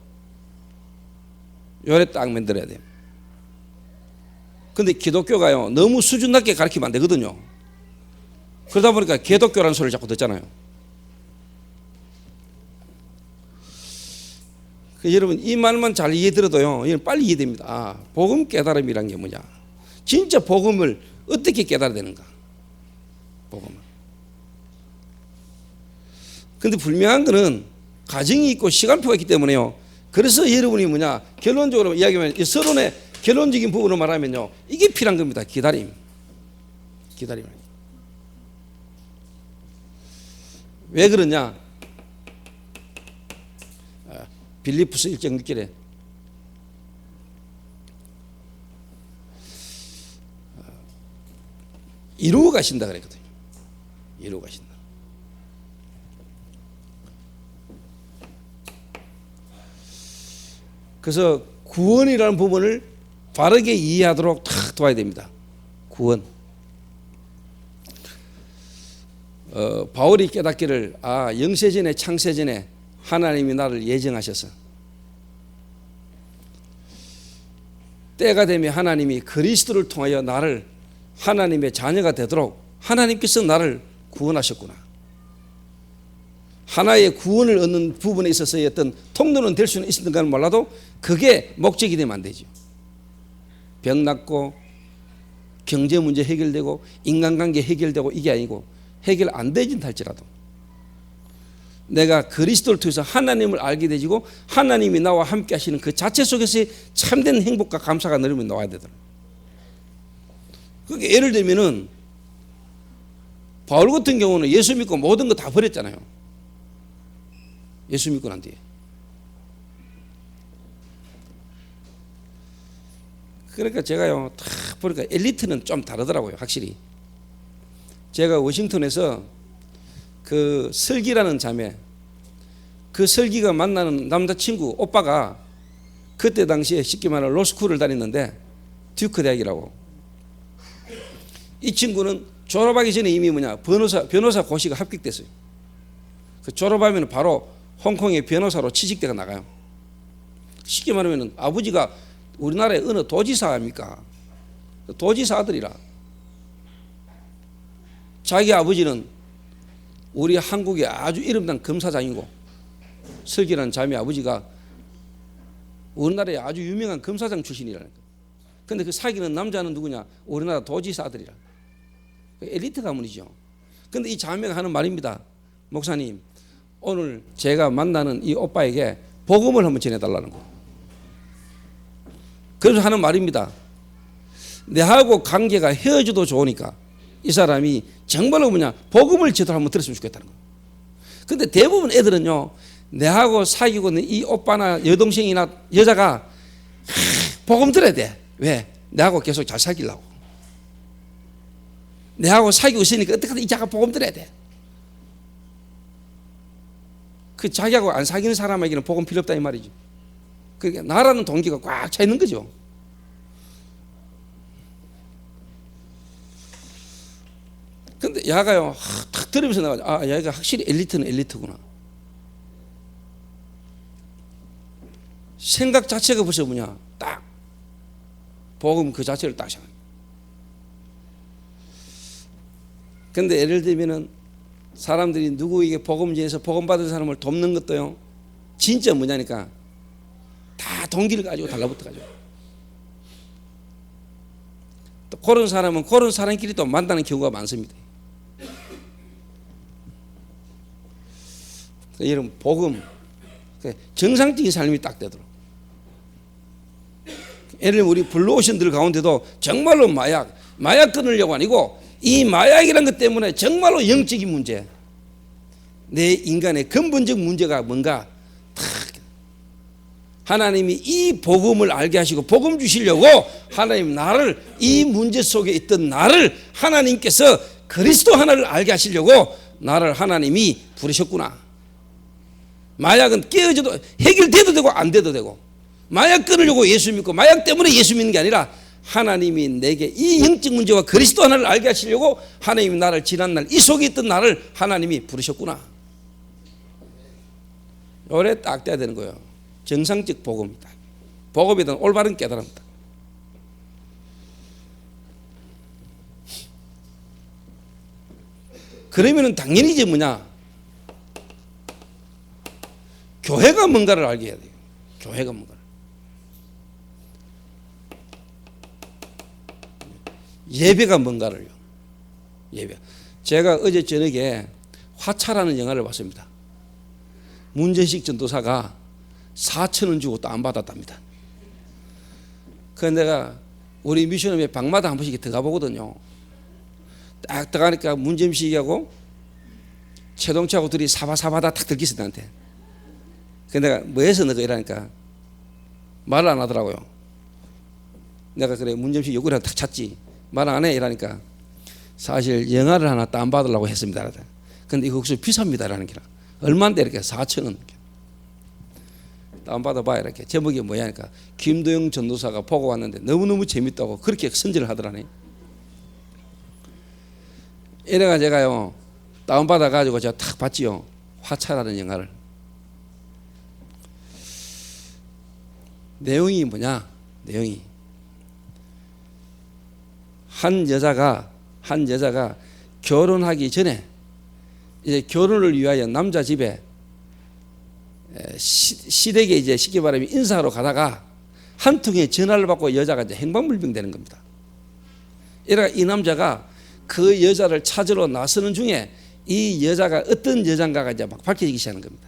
요래 딱 만들어야 돼요. 근데 기독교가요, 너무 수준 낮게 가르치면 안 되거든요. 그러다 보니까 개독교라는 소리를 자꾸 듣잖아요. 여러분, 이 말만 잘 이해들어도요, 이건 빨리 이해됩니다. 아, 복음 깨달음이란 게 뭐냐? 진짜 복음을 어떻게 깨달아야 되는가? 복음을. 근데 분명한 거는 가정이 있고 시간표가 있기 때문에요. 그래서 여러분이 뭐냐? 결론적으로 이야기하면, 서론의 결론적인 부분으로 말하면요, 이게 필요한 겁니다. 기다림. 기다림. 왜 그러냐? 빌립보서 1장 6절에 이루어 가신다 그랬거든요. 이루어 가신다. 그래서 구원이라는 부분을 바르게 이해하도록 탁 도와야 됩니다. 구원. 바울이 깨닫기를, 영세전에 창세전에 하나님이 나를 예정하셔서 때가 되면 하나님이 그리스도를 통하여 나를 하나님의 자녀가 되도록 하나님께서 나를 구원하셨구나. 하나의 구원을 얻는 부분에 있어서의 어떤 통로는 될 수는 있었는가는 몰라도 그게 목적이 되면 안 되죠. 병 낫고 경제 문제 해결되고 인간관계 해결되고 이게 아니고, 해결 안 되진 할지라도 내가 그리스도를 통해서 하나님을 알게 되지고 하나님이 나와 함께 하시는 그 자체 속에서의 참된 행복과 감사가 너르면 나와야 되더라고요. 그러니까 예를 들면은 바울 같은 경우는 예수 믿고 모든 거 다 버렸잖아요. 예수 믿고 난 뒤에. 그러니까 제가요, 다 보니까 엘리트는 좀 다르더라고요, 확실히. 제가 워싱턴에서 그 설기라는 자매, 그 설기가 만나는 남자친구 오빠가 그때 당시에 쉽게 말하면 로스쿨을 다녔는데, 듀크 대학이라고. 이 친구는 졸업하기 전에 이미 뭐냐, 변호사 고시가 합격됐어요. 그 졸업하면 바로 홍콩의 변호사로 취직대가 나가요. 쉽게 말하면 아버지가 우리나라의 어느 도지사 아닙니까? 도지사 아들이라. 자기 아버지는 우리 한국의 아주 이름난 검사장이고, 설기라는 자매 아버지가 우리나라의 아주 유명한 검사장 출신이라는 거예요. 근데 그 사귀는 남자는 누구냐? 우리나라 도지사 아들이라. 엘리트 가문이죠. 근데 이 자매가 하는 말입니다. 목사님, 오늘 제가 만나는 이 오빠에게 복음을 한번 전해달라는 거. 그래서 하는 말입니다. 내하고 관계가 헤어져도 좋으니까 이 사람이 정말로 복음을 제대로 한번 들었으면 좋겠다는 거예요. 근데 대부분 애들은요, 내하고 사귀고 있는 이 오빠나 여동생이나 여자가 복음 들어야 돼. 왜? 내하고 계속 잘 사귀려고. 내하고 사귀고 있으니까 어떻게든 이 자가 복음 들어야 돼. 그 자기하고 안 사귀는 사람에게는 복음 필요 없다 이 말이죠. 그러니까 나라는 동기가 꽉 차 있는 거죠. 근데 야가요, 탁 들으면서 나가죠. 야가 확실히 엘리트는 엘리트구나. 생각 자체가 벌써 딱 복음 그 자체를 딱 생각해요. 근데 예를 들면은 사람들이 누구에게 복음 전해서 복음 받은 사람을 돕는 것도요, 진짜 뭐냐니까 다 동기를 가지고 달라붙어 가지고. 또 그런 사람은 그런 사람끼리 또 만나는 경우가 많습니다. 이런 복음, 정상적인 삶이 딱 되도록. 예를 들면 우리 블루오션들 가운데도 정말로 마약 끊으려고 아니고 이 마약이라는 것 때문에 정말로 영적인 문제, 내 인간의 근본적 문제가 뭔가 하나님이 이 복음을 알게 하시고 복음 주시려고 하나님 나를, 이 문제 속에 있던 나를 하나님께서 그리스도 하나를 알게 하시려고 나를 하나님이 부르셨구나. 마약은 깨어져도 해결돼도 되고 안 돼도 되고, 마약 끊으려고 예수 믿고 마약 때문에 예수 믿는 게 아니라 하나님이 내게 이 영적 문제와 그리스도 하나를 알게 하시려고 하나님이 나를 지난날 이 속에 있던 나를 하나님이 부르셨구나. 요래 딱 돼야 되는 거예요. 정상적 복음이다. 복음에 대한 올바른 깨달음이다. 그러면은 당연히 이제 교회가 뭔가를 알게 해야 돼요. 교회가 뭔가를. 예배가 뭔가를요. 예배. 제가 어제 저녁에 화차라는 영화를 봤습니다. 문전식 전도사가 4,000원 주고 다운받았답니다. 그래서 내가 우리 미션홈에 방마다 한 번씩 들어가 보거든요. 딱 들어가니까 문전식하고 최동차하고 둘이 사바사바다 탁 들기서 나한테. 그래서 내가 뭐 해서 너가 이러니까 말을 안 하더라고요. 내가 그래 문전식 요구를 탁 찾지. 말 안 해 이러니까 사실 영화를 하나 다운받으려고 했습니다. 근데 이거 혹시 비쌉니다 라는 게 얼마인데 이렇게 4,000원 다운받아봐 이렇게. 제목이 뭐야 하니까 김도영 전도사가 보고 왔는데 너무너무 재밌다고 그렇게 선전을 하더라니. 이래가 제가요 다운받아 가지고 제가 탁 봤지요. 화차라는 영화를. 내용이 뭐냐? 내용이 한 여자가 결혼하기 전에 이제 결혼을 위하여 남자 집에 시댁에 이제 쉽게 말하면 인사하러 가다가 한 통의 전화를 받고 여자가 이제 행방불명 되는 겁니다. 이래가 이 남자가 그 여자를 찾으러 나서는 중에 이 여자가 어떤 여잔가가 이제 막 밝혀지기 시작하는 겁니다.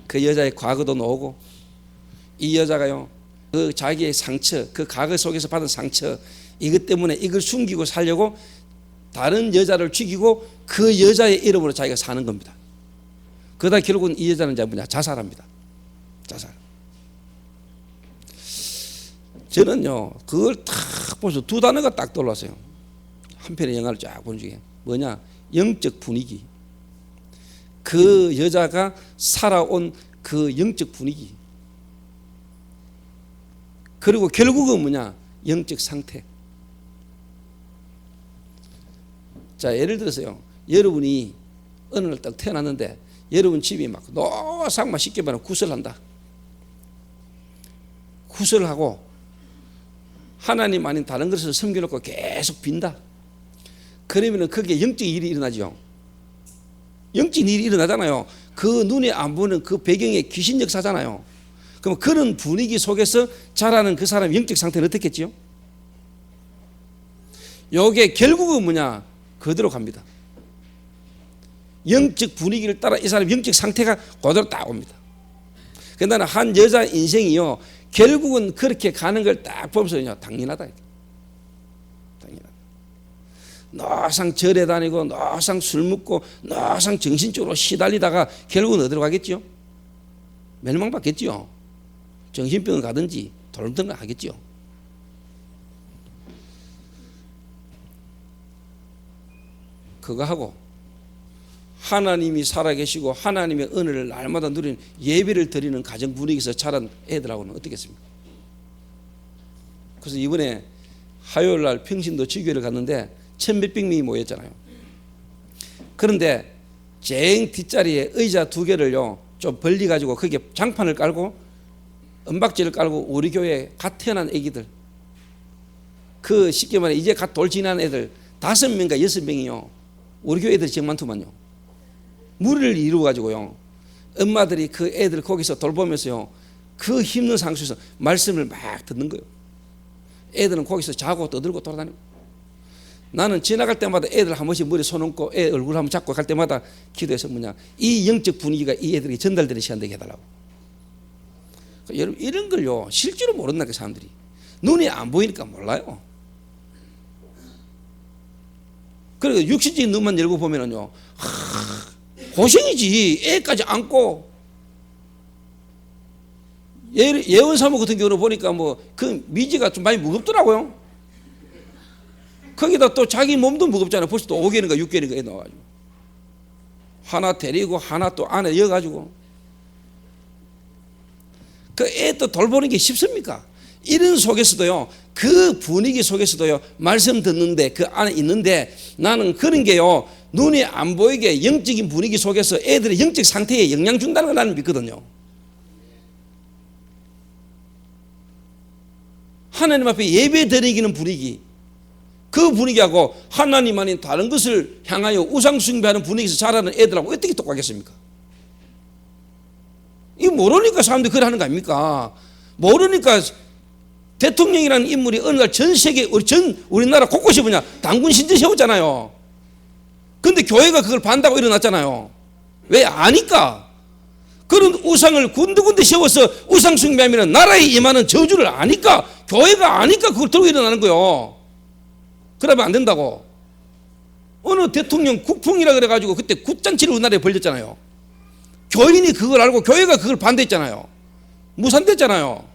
그 여자의 과거도 나오고 이 여자가요 그 자기의 상처, 그 과거 속에서 받은 상처, 이것 때문에 이걸 숨기고 살려고 다른 여자를 죽이고 그 여자의 이름으로 자기가 사는 겁니다. 그러다 결국은 이 여자는 이제 자살합니다. 자살. 저는요 그걸 딱 보면서 두 단어가 딱 떠올랐어요. 한 편의 영화를 쫙 보는 중에 뭐냐? 영적 분위기. 그 여자가 살아온 그 영적 분위기. 그리고 결국은 뭐냐? 영적 상태. 자, 예를 들어서요. 여러분이 어느 날 딱 태어났는데 여러분 집이 막 노상만 쉽게 말하면 구설한다. 구설하고 하나님 아닌 다른 것을 섬겨놓고 계속 빈다. 그러면은 거기에 영적 일이 일어나죠. 영적 일이 일어나잖아요. 그 눈에 안 보는 그 배경에 귀신 역사잖아요. 그럼 그런 분위기 속에서 자라는 그 사람의 영적 상태는 어떻겠지요? 요게 결국은 뭐냐? 그대로 갑니다. 영적 분위기를 따라 이 사람 영적 상태가 그대로 딱 옵니다. 그런데 한 여자 인생이요, 결국은 그렇게 가는 걸 딱 보면서 당연하다. 당연하다. 노상 절에 다니고 노상 술 먹고 노상 정신적으로 시달리다가 결국은 어디로 가겠죠? 멸망받겠죠. 정신병을 가든지 돌봄을 하겠죠. 그거 하고 하나님이 살아계시고 하나님의 은혜를 날마다 누리는 예배를 드리는 가정 분위기에서 자란 애들하고는 어떻겠습니까? 그래서 이번에 화요일 날 평신도 지교회를 갔는데 1,100명 명이 모였잖아요. 그런데 쟁 뒷자리에 의자 2개를요 좀 벌리 가지고 거기에 장판을 깔고 은박지를 깔고 우리 교회에 갓 태어난 애기들, 그 쉽게 말해 이제 갓 돌 지난 애들 5명과 6명이요 우리 교회 애들이 정말 많더만요. 무리를 이루어 가지고요 엄마들이 그 애들 거기서 돌보면서요 그 힘든 상수에서 말씀을 막 듣는 거예요. 애들은 거기서 자고 떠들고 돌아다니고, 나는 지나갈 때마다 애들 한 번씩 머리 손 얹고 애 얼굴 한번 잡고 갈 때마다 기도해서 이 영적 분위기가 이 애들에게 전달되는 시간 되게 해달라고. 여러분 이런 걸요 실제로 모른다. 그 사람들이 눈이 안 보이니까 몰라요. 그리고 육신적인 눈만 열고 보면은요 고생이지. 애까지 안고 예원사모 같은 경우는 보니까 그 미지가 좀 많이 무겁더라고요. 거기다 또 자기 몸도 무겁잖아요. 벌써 또 5개월인가 6개월인가 애 나와가지고 하나 데리고 하나 또 안에 이어가지고 그 애 또 돌보는 게 쉽습니까? 이런 속에서도요 그 분위기 속에서도요 말씀 듣는데 그 안에 있는데 나는 그런 게요 눈이 안 보이게 영적인 분위기 속에서 애들의 영적 상태에 영향 준다는 걸 나는 믿거든요. 하나님 앞에 예배 드리기는 분위기, 그 분위기하고 하나님 아닌 다른 것을 향하여 우상 숭배하는 분위기에서 자라는 애들하고 어떻게 똑같겠습니까? 이거 모르니까 사람들이 그래 하는 거 아닙니까? 모르니까 대통령이라는 인물이 어느 날 전 세계 우리나라 곳곳이 당군 신전 세웠잖아요. 그런데 교회가 그걸 반다고 일어났잖아요. 왜? 아니까. 그런 우상을 군데군데 세워서 우상 숭배하면 나라에 임하는 저주를 아니까, 교회가 아니까 그걸 들고 일어나는 거예요. 그러면 안 된다고. 어느 대통령 국풍이라 그래가지고 그때 굿잔치를 우리나라에 벌렸잖아요. 교인이 그걸 알고 교회가 그걸 반대했잖아요. 무산됐잖아요.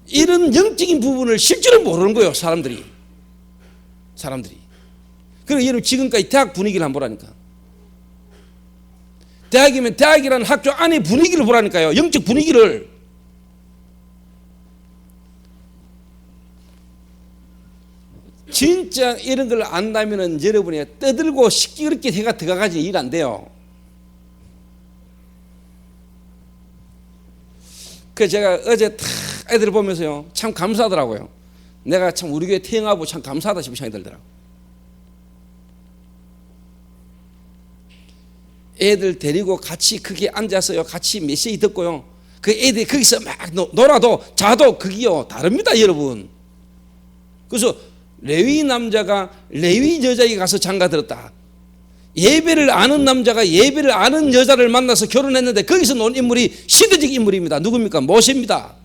이런 영적인 부분을 실제로 모르는 거예요. 사람들이. 그리고 여러분 지금까지 대학 분위기를 한번 보라니까. 대학이면 대학이라는 학교 안에 분위기를 보라니까요. 영적 분위기를. 진짜 이런 걸 안다면 여러분이 떠들고 시끄럽게 해가 들어가지 일 안 돼요. 그 제가 어제 다 애들 보면서요 참 감사하더라고요. 내가 참 우리 교회 태영하고 참 감사하다 싶은 생각이 들더라고요. 애들 데리고 같이 거기에 앉아서요 같이 메시지 듣고요 그 애들이 거기서 막 놀아도 자도 그게요 다릅니다 여러분. 그래서 레위 남자가 레위 여자에게 가서 장가 들었다. 예배를 아는 남자가 예배를 아는 여자를 만나서 결혼했는데 거기서 논 인물이 시대적 인물입니다. 누굽니까? 모세입니다.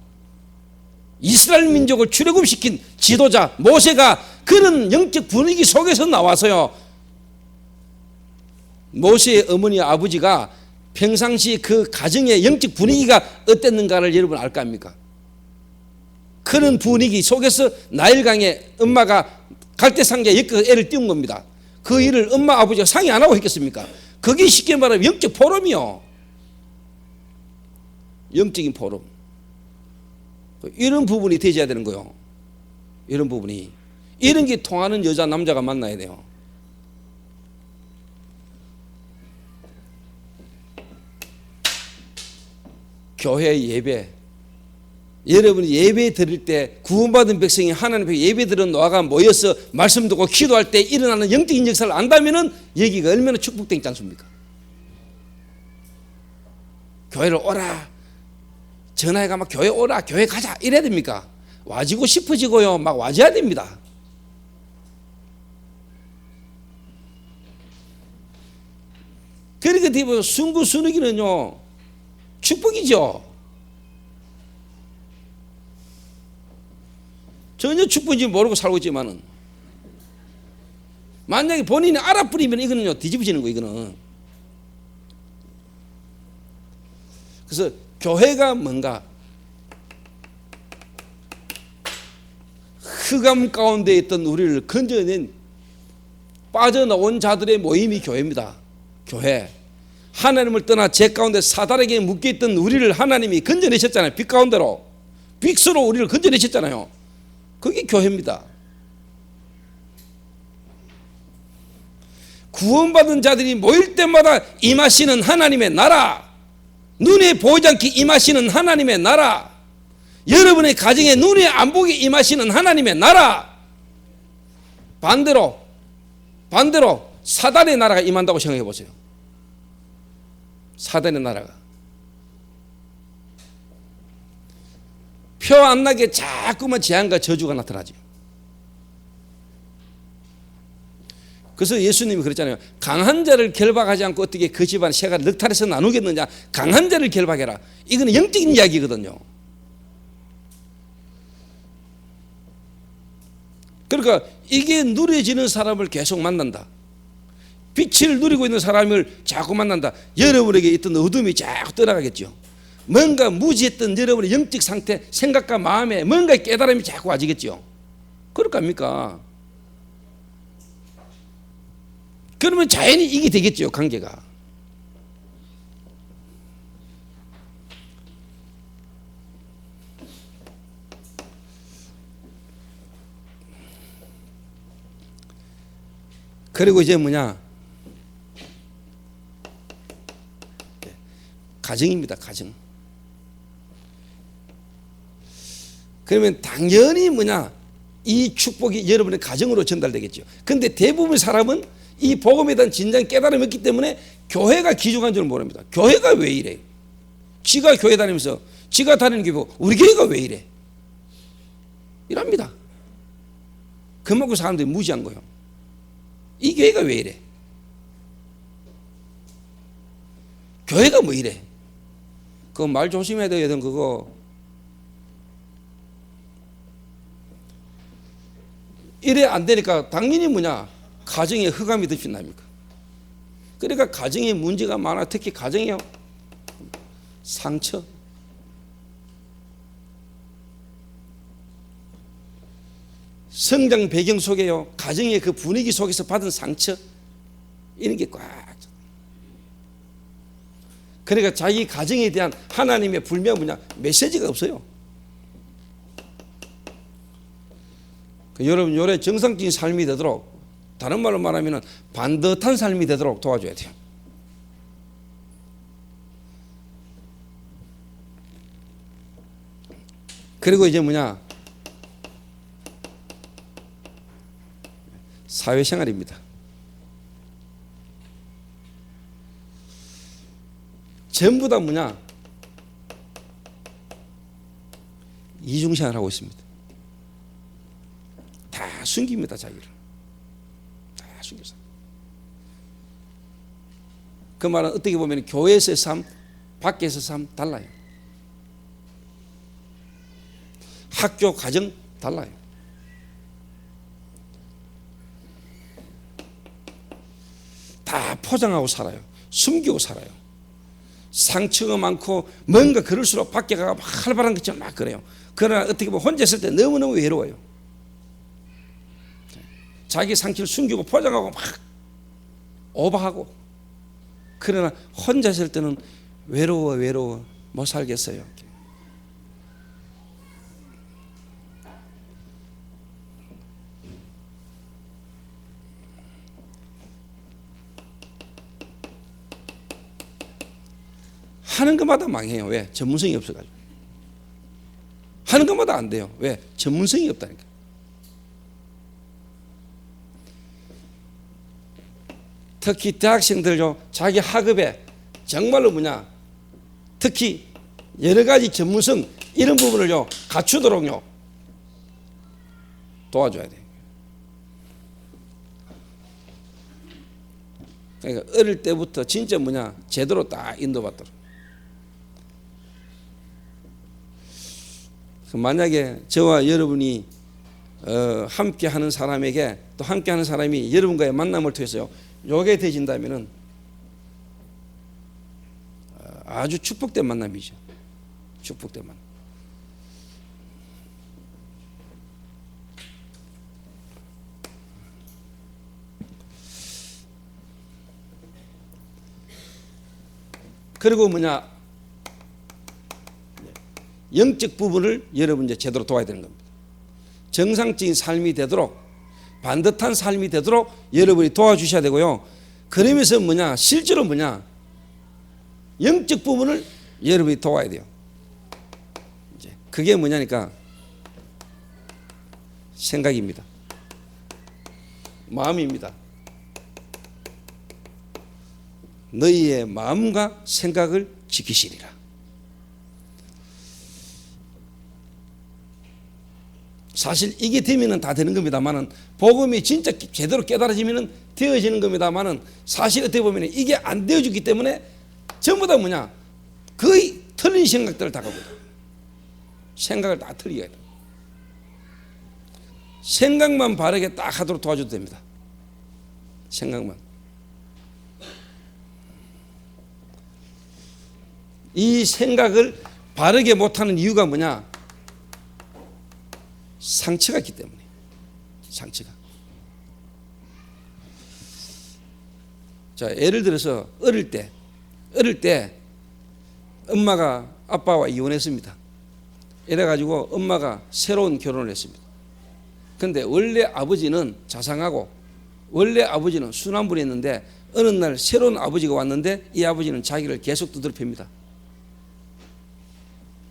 이스라엘 민족을 출애굽시킨 지도자 모세가 그런 영적 분위기 속에서 나와서요 모세의 어머니 아버지가 평상시 그 가정의 영적 분위기가 어땠는가를 여러분 알까 합니까? 그런 분위기 속에서 나일강에 엄마가 갈대상자에 엮어서 애를 띄운 겁니다. 그 일을 엄마 아버지가 상의 안 하고 했겠습니까? 그게 쉽게 말하면 영적 포럼이요. 영적인 포럼. 이런 부분이 되어야 되는 거예요. 이런 부분이. 이런 게 통하는 여자 남자가 만나야 돼요. 교회 예배, 여러분이 예배 드릴 때 구원받은 백성이 하나님 앞에 예배 드리는 노아가 모여서 말씀 듣고 기도할 때 일어나는 영적인 역사를 안다면은 여기가 얼마나 축복되지 않습니까? 교회를 오라, 전화해가 막 교회 오라, 교회 가자 이래야 됩니까? 와지고 싶어지고요 막 와줘야 됩니다. 어떻게 보면 순구순이기는요 축복이죠. 전혀 축복인지 모르고 살고 있지만은 만약에 본인이 알아버리면 이거는요 뒤집어지는 거 이거는. 그래서 교회가 뭔가 흑암 가운데 있던 우리를 건져낸 빠져나온 자들의 모임이 교회입니다. 교회. 하나님을 떠나 죄 가운데 사단에게 묶여있던 우리를 하나님이 건져내셨잖아요. 빛 가운데로. 빛으로 우리를 건져내셨잖아요. 그게 교회입니다. 구원받은 자들이 모일 때마다 임하시는 하나님의 나라, 눈에 보이지 않게 임하시는 하나님의 나라, 여러분의 가정에 눈에 안 보게 임하시는 하나님의 나라, 반대로 사단의 나라가 임한다고 생각해 보세요. 사단의 나라가 표 안 나게 자꾸만 재앙과 저주가 나타나죠. 그래서 예수님이 그랬잖아요. 강한 자를 결박하지 않고 어떻게 그 집안 새가 넉탈해서 나누겠느냐. 강한 자를 결박해라. 이거는 영적인 이야기거든요. 그러니까 이게 누려지는 사람을 계속 만난다. 빛을 누리고 있는 사람을 자꾸 만난다. 여러분에게 있던 어둠이 자꾸 떠나가겠죠. 뭔가 무지했던 여러분의 영적 상태, 생각과 마음에 뭔가 깨달음이 자꾸 와지겠죠. 그럴 거 아닙니까? 그러면 자연히 이게 되겠죠, 관계가. 그리고 이제 뭐냐? 가정입니다, 가정. 그러면 당연히 뭐냐? 이 축복이 여러분의 가정으로 전달되겠죠. 그런데 대부분 사람은 이 복음에 대한 진정 깨달음이 없기 때문에 교회가 귀중한 줄 모릅니다. 교회가 왜 이래? 지가 교회 다니면서 지가 다니는 교회 보고 우리 교회가 왜 이래? 이랍니다. 그만큼 사람들이 무지한 거예요. 이 교회가 왜 이래? 교회가 뭐 이래? 그거 말 조심해야 되거든. 그거 이래 안 되니까 당연히 뭐냐? 가정에 흑암이 덮친답니까? 그러니까 가정에 문제가 많아. 특히 가정에요 상처, 성장 배경 속에요 가정의 그 분위기 속에서 받은 상처, 이런 게 꽉. 그러니까 자기 가정에 대한 하나님의 분명 뭐냐? 메시지가 없어요. 여러분 요래 정상적인 삶이 되도록, 다른 말로 말하면 반듯한 삶이 되도록 도와줘야 돼요. 그리고 이제 뭐냐? 사회생활입니다. 전부 다 뭐냐? 이중생활 하고 있습니다. 다 숨깁니다, 자기를. 다 숨겨서. 그 말은 어떻게 보면 교회에서의 삶, 밖에서의 삶 달라요. 학교, 가정 달라요. 다 포장하고 살아요. 숨기고 살아요. 상처가 많고 뭔가 그럴수록 밖에 가서 활발한 것처럼 막 그래요. 그러나 어떻게 보면 혼자 있을 때 너무너무 외로워요. 자기 상처를 숨기고 포장하고 막 오버하고. 그러나 혼자 있을 때는 외로워 못 살겠어요. 하는 것마다 망해요. 왜? 전문성이 없어가지고. 하는 것마다 안 돼요. 왜? 전문성이 없다니까. 특히 대학생들요, 자기 학업에 정말로 뭐냐, 특히 여러 가지 전문성 이런 부분을요 갖추도록요 도와줘야 돼요. 그러니까 어릴 때부터 진짜 뭐냐 제대로 딱 인도받도록. 만약에 저와 여러분이 함께하는 사람에게 또 함께하는 사람이 여러분과의 만남을 통해서요 요게 되진다면은 아주 축복된 만남이죠. 축복된 만남. 그리고 뭐냐 영적 부분을 여러분 이제 제대로 도와야 되는 겁니다. 정상적인 삶이 되도록 반듯한 삶이 되도록 여러분이 도와주셔야 되고요. 그러면서 뭐냐 실제로 뭐냐 영적 부분을 여러분이 도와야 돼요. 이제 그게 뭐냐니까 생각입니다. 마음입니다. 너희의 마음과 생각을 지키시리라. 사실 이게 되면은 다 되는 겁니다만은 복음이 진짜 제대로 깨달아지면은 되어지는 겁니다만은 사실 어떻게 보면 이게 안 되어지기 때문에 전부 다 뭐냐 거의 틀린 생각들을 다 갖고 있다. 생각을 다 틀리게 해야 돼. 생각만 바르게 딱 하도록 도와줘도 됩니다. 생각만. 이 생각을 바르게 못하는 이유가 뭐냐? 상처가 있기 때문에. 상처가. 자, 예를 들어서 어릴 때 엄마가 아빠와 이혼했습니다. 이래가지고 엄마가 새로운 결혼을 했습니다. 근데 원래 아버지는 자상하고 원래 아버지는 순환분이었는데 어느 날 새로운 아버지가 왔는데 이 아버지는 자기를 계속 두드려 팹니다.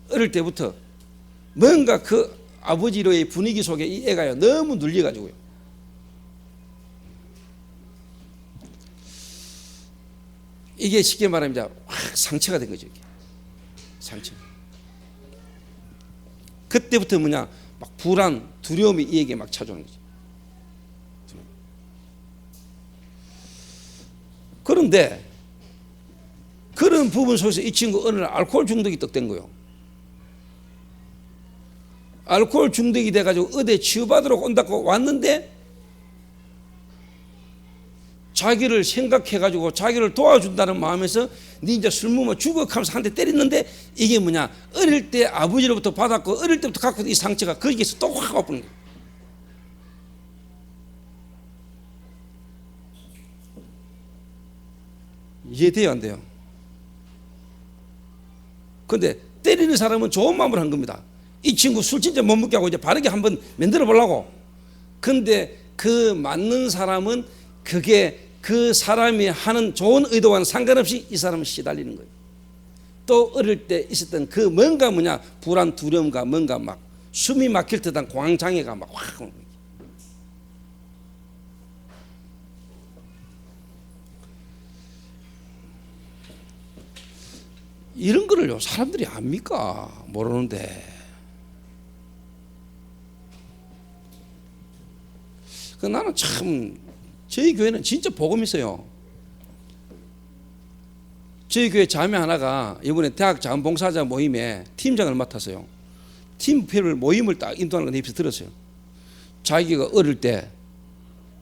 어릴 때부터 뭔가 그 아버지로의 분위기 속에 이 애가요 너무 눌려가지고요. 이게 쉽게 말하면 확 상처가 된 거죠. 이게. 상처. 그때부터 뭐냐 막 불안, 두려움이 이에게 막 찾아오는 거죠. 그런데 그런 부분 속에서 이 친구 어느 날 알코올 중독이 떡 된 거예요. 알코올 중독이 돼가지고 어디 치유받으러 온다고 왔는데 자기를 생각해가지고 자기를 도와준다는 마음에서 니 이제 술 먹으면 죽어 하면서 한 대 때렸는데 이게 뭐냐 어릴 때 아버지로부터 받았고 어릴 때부터 갖고 있는 이 상처가 거기에서 또 확 아프는 거예요. 이해돼요 안 돼요? 근데 때리는 사람은 좋은 마음으로 한 겁니다. 이 친구 술 진짜 못 먹게 하고 이제 바르게 한번 만들어 보려고. 근데 그 맞는 사람은 그게 그 사람이 하는 좋은 의도와는 상관없이 이 사람은 시달리는 거예요. 또 어릴 때 있었던 그 뭔가 뭐냐 불안 두려움과 뭔가 막 숨이 막힐 듯한 공황장애가 막 확 오는 거예요. 이런 거를요 사람들이 압니까? 모르는데. 나는 참 저희 교회는 진짜 복음이 있어요. 저희 교회 자매 하나가 이번에 대학 자원봉사자 모임에 팀장을 맡았어요. 팀별 모임을 딱 인도하는 걸 입에서 들었어요. 자기가 어릴 때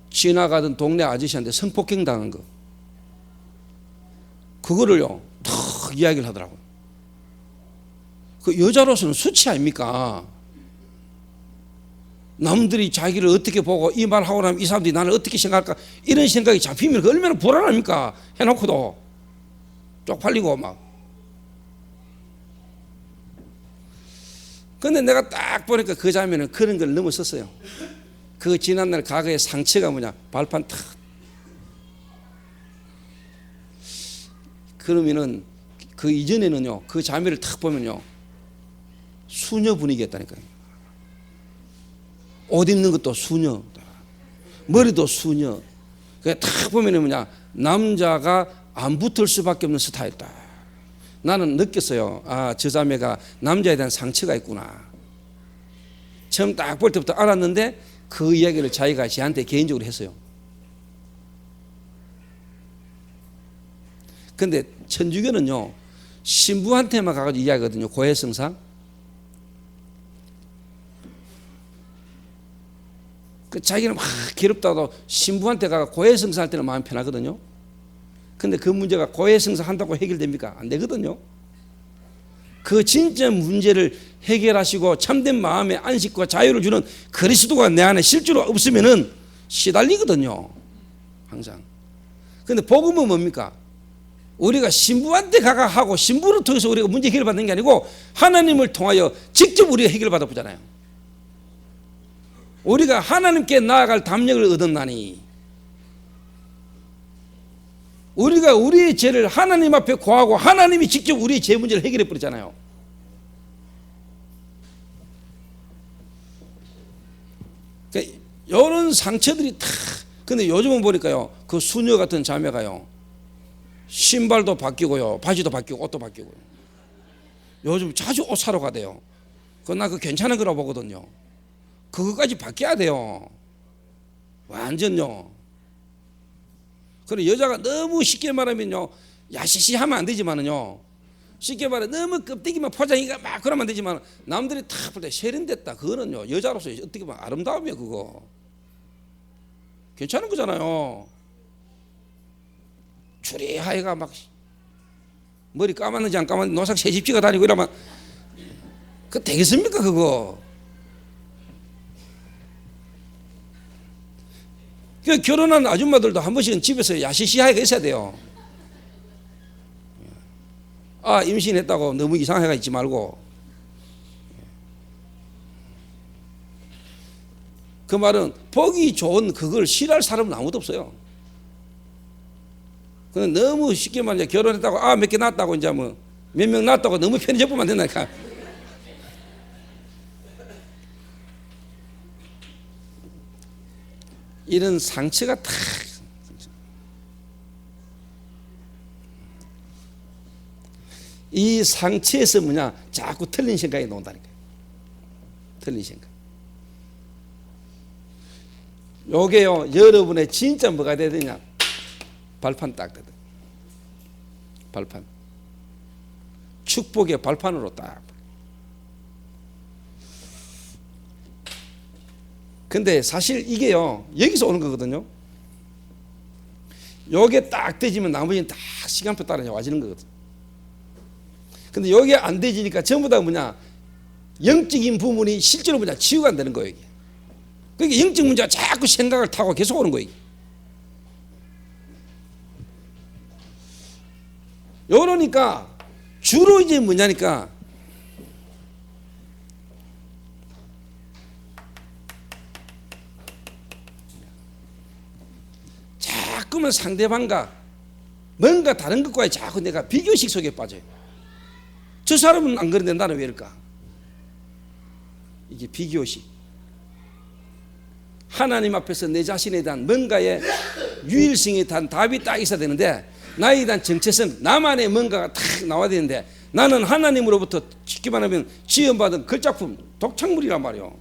지나가던 동네 아저씨한테 성폭행 당한 거 그거를요 탁 이야기를 하더라고요. 그 여자로서는 수치 아닙니까? 남들이 자기를 어떻게 보고 이 말 하고 나면 이 사람들이 나를 어떻게 생각할까 이런 생각이 잡히면 그 얼마나 불안합니까? 해놓고도 쪽팔리고 막. 근데 내가 딱 보니까 그 자매는 그런 걸 넘어섰어요. 그 지난날 과거의 상처가 뭐냐 발판 탁. 그러면은 그 이전에는요 그 자매를 탁 보면요 수녀 분위기였다니까요. 옷 입는 것도 수녀, 머리도 수녀. 그 딱 보면은 뭐냐 남자가 안 붙을 수밖에 없는 스타일이다. 나는 느꼈어요. 아, 저 자매가 남자에 대한 상처가 있구나. 처음 딱 볼 때부터 알았는데 그 이야기를 자기가 저한테 개인적으로 했어요. 근데 천주교는요, 신부한테만 가가지고 이야기하거든요. 고해성사. 그 자기는 막 괴롭다고 신부한테 가가 고해성사 할 때는 마음 편하거든요. 근데 그 문제가 고해성사 한다고 해결됩니까? 안 되거든요. 그 진짜 문제를 해결하시고 참된 마음의 안식과 자유를 주는 그리스도가 내 안에 실제로 없으면은 시달리거든요. 항상. 근데 복음은 뭡니까? 우리가 신부한테 가가 하고 신부를 통해서 우리가 문제 해결받는 게 아니고 하나님을 통하여 직접 우리가 해결받아 보잖아요. 우리가 하나님께 나아갈 담력을 얻었나니, 우리가 우리의 죄를 하나님 앞에 고하고 하나님이 직접 우리의 죄 문제를 해결해 버리잖아요. 그러니까 이런 상처들이 다. 근데 요즘은 보니까요, 그 수녀 같은 자매가요, 신발도 바뀌고요, 바지도 바뀌고 옷도 바뀌고요. 요즘 자주 옷 사러 가대요. 나 그거 괜찮은 거라고 보거든요. 그거까지 바뀌어야 돼요. 완전요. 그리고 여자가 너무 쉽게 말하면요, 야시시 하면 안 되지만은요, 쉽게 말해 너무 껍데기만 포장이가 막 그러면 안 되지만, 남들이 다 볼 때 세련됐다, 그거는요 여자로서 어떻게 보면 아름다움이에요. 그거 괜찮은 거잖아요. 추리하여가 막 머리 감았는지 안 감았는지 노삭 새집지가 다니고 이러면 그거 되겠습니까? 그거. 그 결혼한 아줌마들도 한 번씩은 집에서 야시시하게 있어야 돼요. 아, 임신했다고 너무 이상하게 있지 말고. 그 말은 보기 좋은 그걸 싫어할 사람은 아무도 없어요. 그냥 너무 쉽게 말해 결혼했다고 몇 개 낳았다고 이제 뭐 몇 명 낳았다고 너무 편해져 보면 안 된다니까. 이런 상처가 다 이 상처에서 뭐냐 자꾸 틀린 생각이 나온다니까요. 틀린 생각. 요게요 여러분의 진짜 뭐가 돼야 되냐, 발판 딱 되다. 발판. 축복의 발판으로 딱. 근데 사실 이게요 여기서 오는 거거든요. 요게 딱 되지면 나머지는 다 시간표 따라 와지는 거거든. 근데 요게 안 되지니까 전부 다 뭐냐 영적인 부분이 실제로 뭐냐 치유가 안 되는 거예요. 이게. 그러니까 영적 문제가 자꾸 생각을 타고 계속 오는 거예요. 요러니까 주로 이제 뭐냐니까 자꾸만 상대방과 뭔가 다른 것과의 자꾸 내가 비교식 속에 빠져요. 저 사람은 안 그런데 나는 왜 이럴까? 이게 비교식. 하나님 앞에서 내 자신에 대한 뭔가의 유일성에 대한 답이 딱 있어야 되는데, 나에 대한 정체성, 나만의 뭔가가 딱 나와야 되는데, 나는 하나님으로부터 쉽게 말하면 지원받은 걸작품, 독창물이란 말이에요.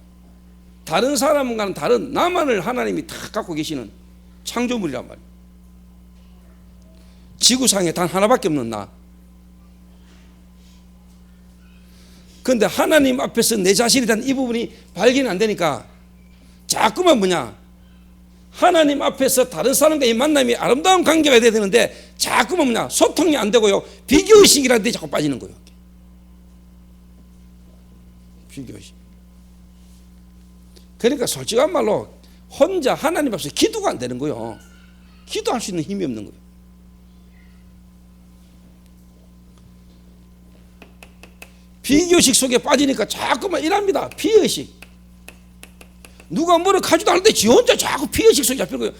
다른 사람과는 다른 나만을 하나님이 딱 갖고 계시는 창조물이란 말이에요. 지구상에 단 하나밖에 없는 나. 그런데 하나님 앞에서 내 자신에 대한 이 부분이 발견이 안 되니까 자꾸만 뭐냐 하나님 앞에서 다른 사람과의 만남이 아름다운 관계가 돼야 되는데 자꾸만 뭐냐 소통이 안 되고요, 비교의식이라는 데 자꾸 빠지는 거예요. 비교의식. 그러니까 솔직한 말로 혼자 하나님 앞에서 기도가 안 되는 거예요. 기도할 수 있는 힘이 없는 거예요. 비교의식 속에 빠지니까 자꾸만 일합니다. 피의식. 누가 뭐를 가지도 않는데 지 혼자 자꾸 피의식 속에 잡히는 거예요.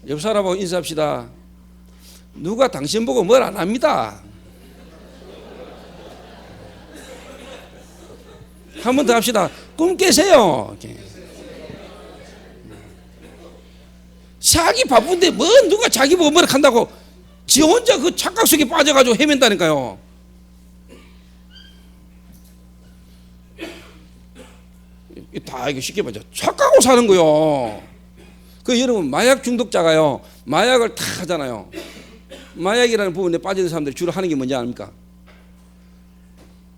옆 사람하고 인사합시다. 누가 당신 보고 뭘 안 합니다. 한 번 더 합시다. 꿈 깨세요. 자기 바쁜데 뭐 누가 자기 보고 뭐를 한다고 지 혼자 그 착각 속에 빠져가지고 헤맨다니까요. 다 이게 쉽게 말하죠. 착각하고 사는 거요. 그 여러분 마약 중독자가요 마약을 다 하잖아요. 마약이라는 부분에 빠지는 사람들이 주로 하는 게 뭔지 아닙니까?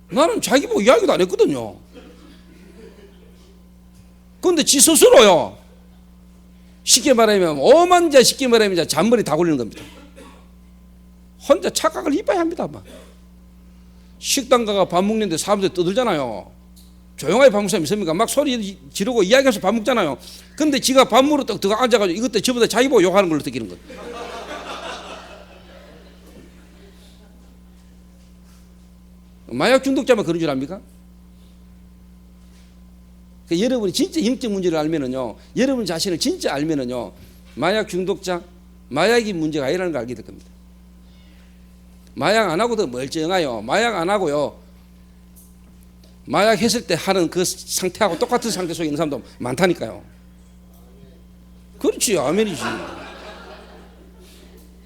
나는 자기 보고 이야기도 안 했거든요. 그런데 지 스스로요, 쉽게 말하면 오만자, 쉽게 말하면 잔머리 다 굴리는 겁니다. 혼자 착각을 이빠야 합니다. 아마. 식당 가가 밥 먹는데 사람들이 떠들잖아요. 조용하게 밥 먹는 사람이 있습니까? 막 소리 지르고 이야기해서 밥 먹잖아요. 근데 지가 밥 먹으러 떡 앉아가지고 이것도 저보다 자기 보고 욕하는 걸로 느끼는 거예요. 마약 중독자만 그런 줄 압니까? 그러니까 여러분이 진짜 영적 문제를 알면은요, 여러분 자신을 진짜 알면은요, 마약 중독자, 마약이 문제가 아니라는 걸 알게 될 겁니다. 마약 안 하고도 멀쩡해요. 마약 안 하고요, 마약 했을 때 하는 그 상태하고 똑같은 상태 속에 있는 사람도 많다니까요. 그렇지, 아멘이지.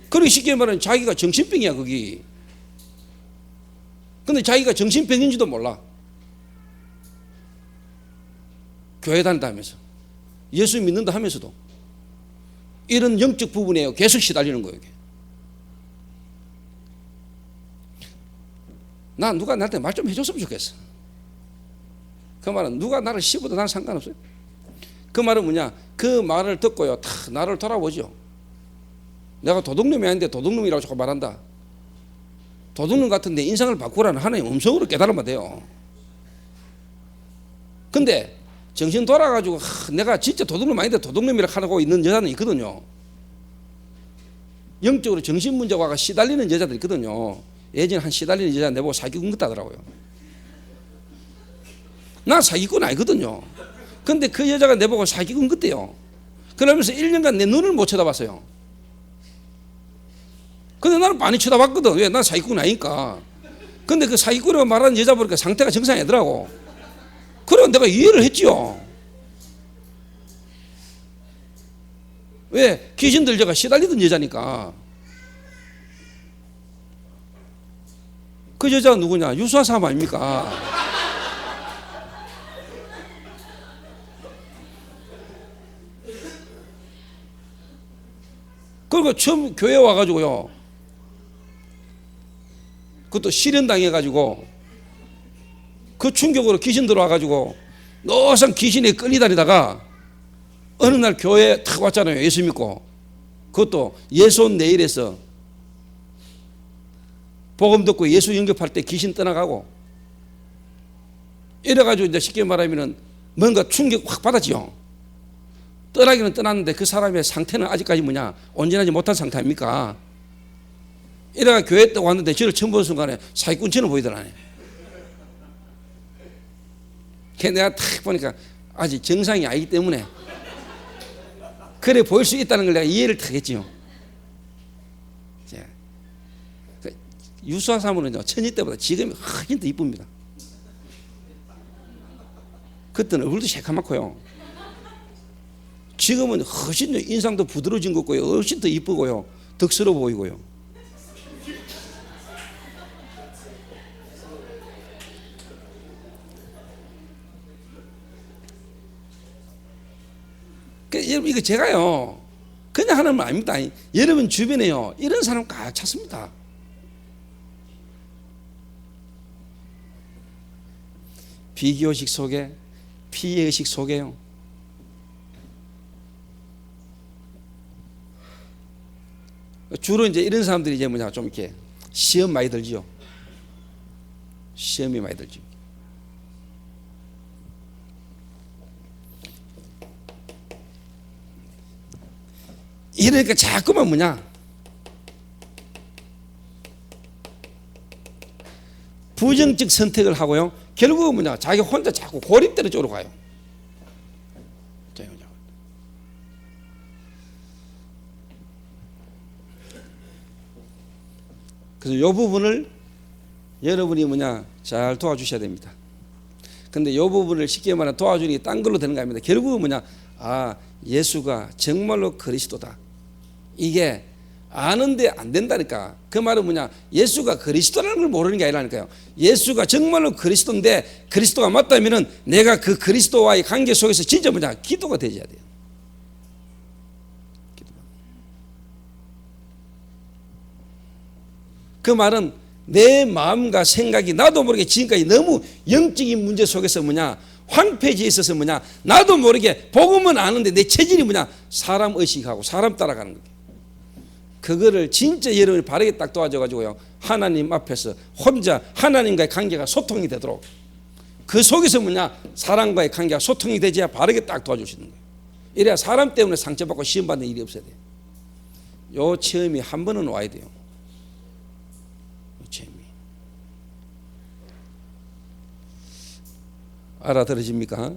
그리고 쉽게 말하면 자기가 정신병이야, 거기. 근데 자기가 정신병인지도 몰라. 교회 다닌다 하면서, 예수 믿는다 하면서도 이런 영적 부분에 계속 시달리는 거예요. 나 누가 나한테 말 좀 해줬으면 좋겠어. 그 말은 누가 나를 씹어도 난 상관없어요. 그 말은 뭐냐, 그 말을 듣고요, 다 나를 돌아보죠. 내가 도둑놈이 아닌데 도둑놈이라고 자꾸 말한다. 도둑놈 같은 내 인상을 바꾸라는 하나님 음성으로 깨달으면 돼요. 근데 정신 돌아가지고 내가 진짜 도둑놈 아닌데 도둑놈이라고 하고 있는 여자는 있거든요. 영적으로 정신 문제와 시달리는 여자들 있거든요. 예전에 한 시달리는 여자 내보고 사기꾼 같다더라고요. 나 사기꾼 아니거든요. 근데 그 여자가 내보고 사기꾼 같대요. 그러면서 1년간 내 눈을 못 쳐다봤어요. 근데 나는 많이 쳐다봤거든. 왜? 난 사기꾼 아니니까. 근데 그 사기꾼이라고 말하는 여자 보니까 상태가 정상이더라고. 그래서 내가 이해를 했지요. 왜? 귀신 들려가 시달리던 여자니까. 그 여자가 누구냐? 유수아삼 아닙니까? 그리고 처음 교회 와가지고요, 그것도 실현당해가지고 그 충격으로 귀신 들어와가지고 노상 귀신에 끌리다니다가 어느 날 교회에 탁 왔잖아요. 예수 믿고. 그것도 예손 내일에서 복음 듣고 예수 영접할 때 귀신 떠나가고 이래가지고 이제 쉽게 말하면은 뭔가 충격 확 받았죠. 떠나기는 떠났는데 그 사람의 상태는 아직까지 뭐냐, 온전하지 못한 상태 아닙니까? 이래가 교회 때 왔는데 저를 처음 보는 순간에 사기꾼처럼 보이더라네. 내가 탁 보니까 아직 정상이 아니기 때문에 그래 보일 수 있다는 걸 내가 이해를 탁 했지요. 유수아사모는요, 천이 때보다 지금이 훨씬 더 이쁩니다. 그때는 얼굴도 새카맣고요, 지금은 훨씬 인상도 부드러워진 것 같고요, 훨씬 더 이쁘고요, 덕스러워 보이고요. 여러분, 이거 제가요 그냥 하는 말 아닙니다. 여러분 주변에요 이런 사람 꽉 찼습니다. 비교의식 속에, 피해의식 속에요, 주로 이제 이런 사람들이 이제 뭐냐, 좀 이렇게 시험 많이 들지요. 시험이 많이 들죠. 이러니까 자꾸만 뭐냐, 부정적 선택을 하고요, 결국은 뭐냐, 자기 혼자 자꾸 고립되는 쪽으로 가요. 그래서 이 부분을 여러분이 뭐냐, 잘 도와주셔야 됩니다. 근데 이 부분을 쉽게 말하면 도와주는 게 딴 걸로 되는 거 아닙니다. 결국은 뭐냐, 아, 예수가 정말로 그리스도다, 이게 아는데 안 된다니까. 그 말은 뭐냐, 예수가 그리스도라는 걸 모르는 게 아니라니까요. 예수가 정말로 그리스도인데 그리스도가 맞다면은 내가 그 그리스도와의 관계 속에서 진짜 뭐냐, 기도가 되어야 돼요. 기도가. 그 말은 내 마음과 생각이 나도 모르게 지금까지 너무 영적인 문제 속에서 뭐냐, 황폐지에 있어서 뭐냐, 나도 모르게 복음은 아는데 내 체질이 뭐냐, 사람 의식하고 사람 따라가는 거예요. 그거를 진짜 여러분이 바르게 딱 도와줘가지고요, 하나님 앞에서 혼자 하나님과의 관계가 소통이 되도록, 그 속에서 뭐냐, 사람과의 관계가 소통이 되지야 바르게 딱 도와주시는 거예요. 이래야 사람 때문에 상처받고 시험받는 일이 없어야 돼요. 요 체험이 한 번은 와야 돼요. 요 체험이. 알아들으십니까?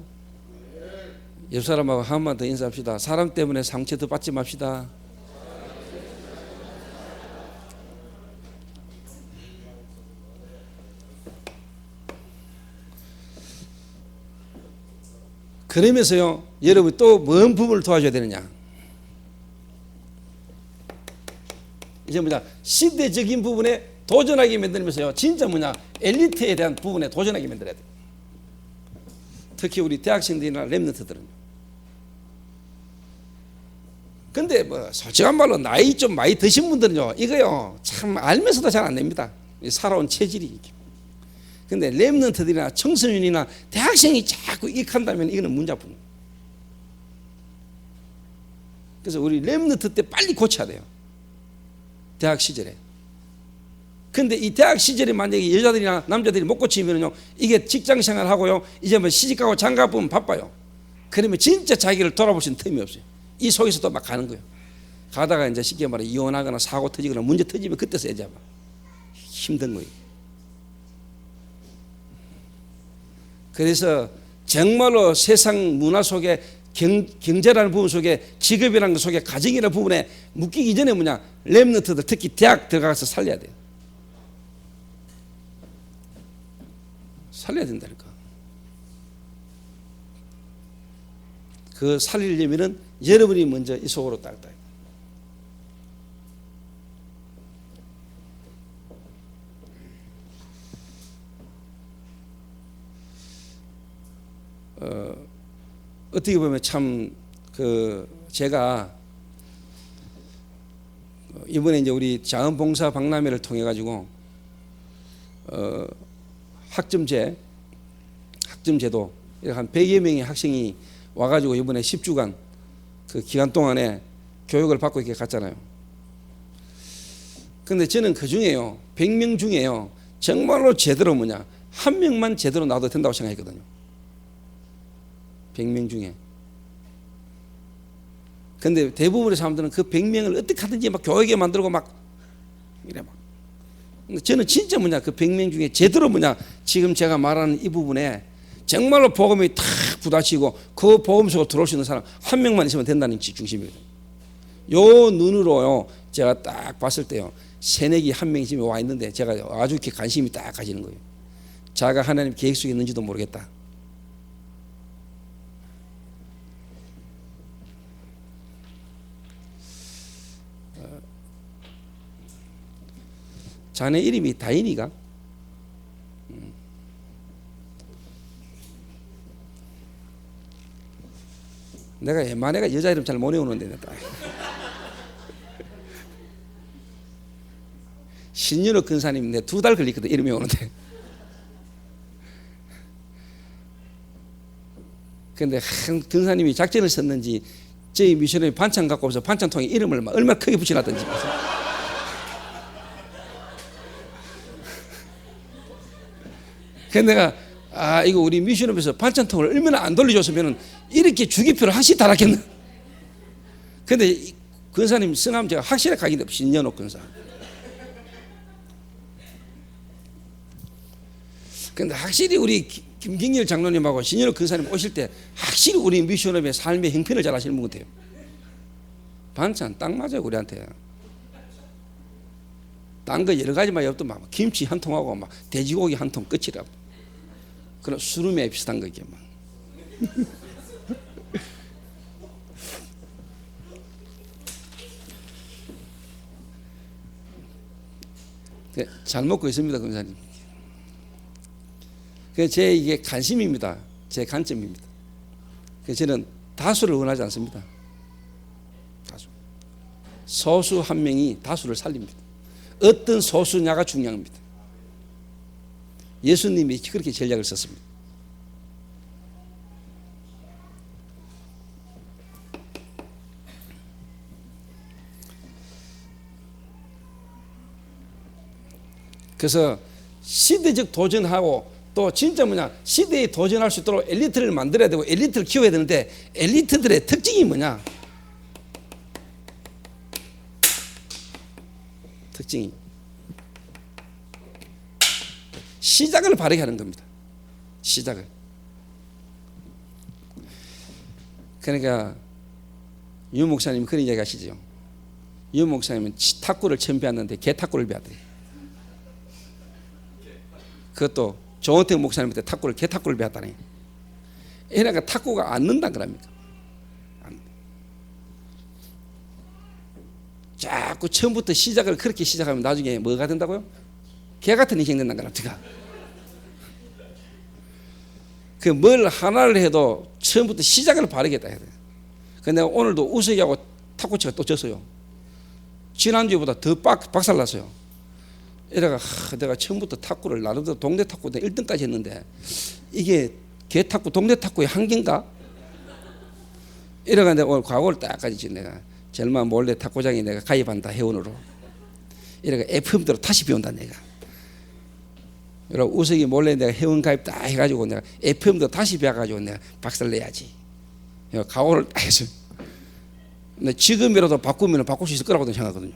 옆 사람하고 한 번 더 인사합시다. 사람 때문에 상처 더 받지 맙시다. 그러면서요, 여러분 또 뭔 부분을 도와줘야 되느냐? 이제 뭐냐, 시대적인 부분에 도전하게 만들면서요, 진짜 뭐냐, 엘리트에 대한 부분에 도전하게 만들어야 돼요. 특히 우리 대학생들이나 랩런트들은. 근데 뭐 솔직한 말로 나이 좀 많이 드신 분들은요, 이거요 참 알면서도 잘 안 됩니다. 살아온 체질이. 근데 랩런트들이나 청소년이나 대학생이 자꾸 익한다면 이거는 문제뿐. 그래서 우리 랩런트 때 빨리 고쳐야 돼요. 대학 시절에. 근데 이 대학 시절에 만약에 여자들이나 남자들이 못 고치면요, 이게 직장 생활하고요, 이제 뭐 시집가고 장가 보면 바빠요. 그러면 진짜 자기를 돌아볼 수 있는 틈이 없어요. 이 속에서 또 막 가는 거예요. 가다가 이제 쉽게 말해 이혼하거나 사고 터지거나 문제 터지면 그때서 이제 막 힘든 거예요. 그래서 정말로 세상 문화 속에 경제라는 부분 속에 직업이라는 것 속에 가정이라는 부분에 묶이기 전에 뭐냐, 랩런트들 특히 대학 들어가서 살려야 돼요. 살려야 된다니까. 그 살리려면은 여러분이 먼저 이 속으로 딱딱. 어떻게 보면 참 제가 이번에 이제 우리 자원봉사 박람회를 통해 가지고 학점제도 한 100여 명의 학생이 와가지고 이번에 10주간 그 기간 동안에 교육을 받고 이렇게 갔잖아요. 근데 저는 그 중에요, 100명 중에요, 정말로 제대로 뭐냐, 한 명만 제대로 놔도 된다고 생각했거든요. 100명 중에. 근데 대부분의 사람들은 그 100명을 어떻게 하든지 막 교육에 만들고 막 이래 막. 근데 저는 진짜 뭐냐, 그 100명 중에 제대로 뭐냐, 지금 제가 말하는 이 부분에 정말로 복음이 탁 부딪히고 그 복음 속으로 들어올 수 있는 사람 한 명만 있으면 된다는 중심이거든요. 요 눈으로요, 제가 딱 봤을 때요, 새내기 한 명이 지금 와 있는데 제가 아주 이렇게 관심이 딱 가지는 거예요. 자가 하나님 계획 속에 있는지도 모르겠다. 자네 이름이 다인이가? 내가 웬만해가 여자 이름 잘 못 외우는데 신윤호 근사님 내 2달 걸리거든 이름 외우는데. 근데 한 근사님이 작전을 썼는지 저희 미션에 반찬 갖고 오면서 반찬통에 이름을 막 얼마나 크게 붙여놨던지. 그래서 내가 이거 우리 미션업에서 반찬통을 얼마나 안 돌려줬으면 이렇게 주기표를 하나씩 달았겠나. 근데 근사님 성함 제가 확실하게 가긴 해요. 신연옥 근사. 근데 확실히 우리 김경렬 장로님하고 신연옥 근사님 오실 때 확실히 우리 미션업의 삶의 형편을 잘 아시는 분 같아요. 반찬 딱 맞아요 우리한테. 딴 거 여러 가지 막 없던 막 김치 한 통하고 막 돼지고기 한 통 끝이라. 그런 수름에 비슷한 거 이게 막. 잘 먹고 있습니다, 권사님. 제 이게 관심입니다. 제 관점입니다. 저는 다수를 원하지 않습니다. 다수. 소수 한 명이 다수를 살립니다. 어떤 소수냐가 중요합니다. 예수님이 그렇게 전략을 썼습니다. 그래서 시대적 도전하고 또 진짜 시대에 도전할 수 있도록 엘리트를 만들어야 되고 엘리트를 키워야 되는데 엘리트들의 특징이 뭐냐? 특징이 시작을 바르게 하는 겁니다. 시작을. 그러니까 유 목사님 그런 이야기 하시죠. 유 목사님은 탁구를 처음 배웠는데 개 탁구를 배웠대요. 그것도 조원택 목사님한테 탁구를 개 탁구를 배웠다네. 얘네가 탁구가 안 는다 그럽니까? 자꾸 처음부터 시작을 그렇게 시작하면 나중에 뭐가 된다고요? 개 같은 인생 된다는 거랍니다. 그 뭘 하나를 해도 처음부터 시작을 바르게 해야 돼. 근데 오늘도 우석이하고 탁구치가 또 졌어요. 지난주보다 더 박살났어요. 이래가 내가 처음부터 탁구를 나름대로 동네 탁구 1등까지 했는데 이게 개 탁구 동네 탁구의 한계인가? 이래가 내가 오늘 과거를 딱 가지지. 내가 절마 몰래 탁구장에 내가 가입한다 회원으로. 이래가 FM대로 다시 배운다 내가. 여러분 우석이 몰래 내가 회원 가입 다 해가지고 내가 FM도 다시 배워가지고 내가 박살 내야지. 각오를 딱 했어요. 근데 지금이라도 바꾸면 바꿀 수 있을 거라고 생각하거든요.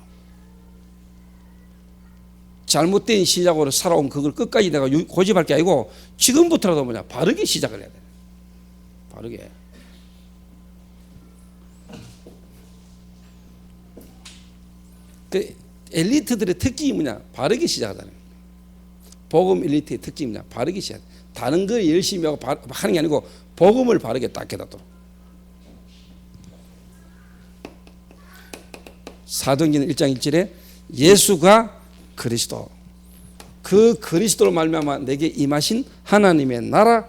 잘못된 시작으로 살아온 그걸 끝까지 내가 고집할 게 아니고 지금부터라도 바르게 시작을 해야 돼. 바르게. 그 엘리트들의 특징이 뭐냐? 바르게 시작하다는 거예요. 복음 엘리트의 특징이 뭐냐? 바르게 시작. 다른 걸 열심히 하고 하는 게 아니고 복음을 바르게 딱 깨닫도록. 사도행전 1장 1절에 예수가 그리스도, 그 그리스도로 말미암아 내게 임하신 하나님의 나라,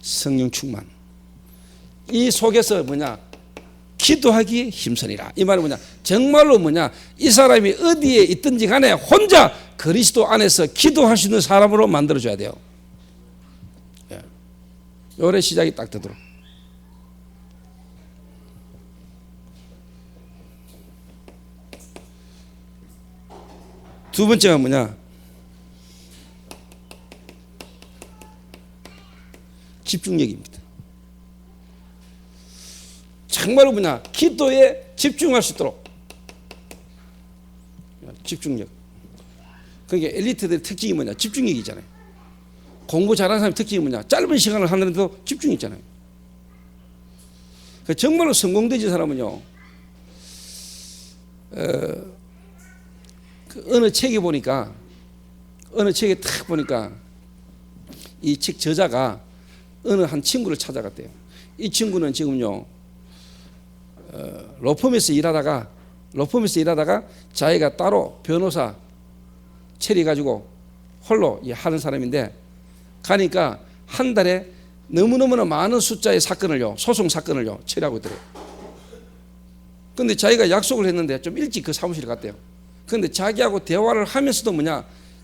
성령 충만. 이 속에서 기도하기에 힘쓰니라. 이 말은 정말로 이 사람이 어디에 있든지 간에 혼자 그리스도 안에서 기도할 수 있는 사람으로 만들어줘야 돼요. 요래 시작이 딱 되도록. 두 번째가 집중력입니다. 정말로 기도에 집중할 수 있도록. 집중력. 그게 엘리트들의 특징이 집중력이잖아요. 공부 잘하는 사람의 특징이 짧은 시간을 하는데도 집중이 있잖아요. 정말로 성공되지 사람은요, 어느 책에 보니까, 어느 책에 딱 보니까 이 책 저자가 어느 한 친구를 찾아갔대요. 이 친구는 지금요, 로펌에서 일하다가 자기가 따로 변호사 처리해가지고 홀로 하는 사람인데, 가니까 한 달에 너무너무나 많은 숫자의 사건을요, 소송 사건을요 처리하고 있더래요. 근데 자기가 약속을 했는데 좀 일찍 그 사무실에 갔대요. 근데 자기하고 대화를 하면서도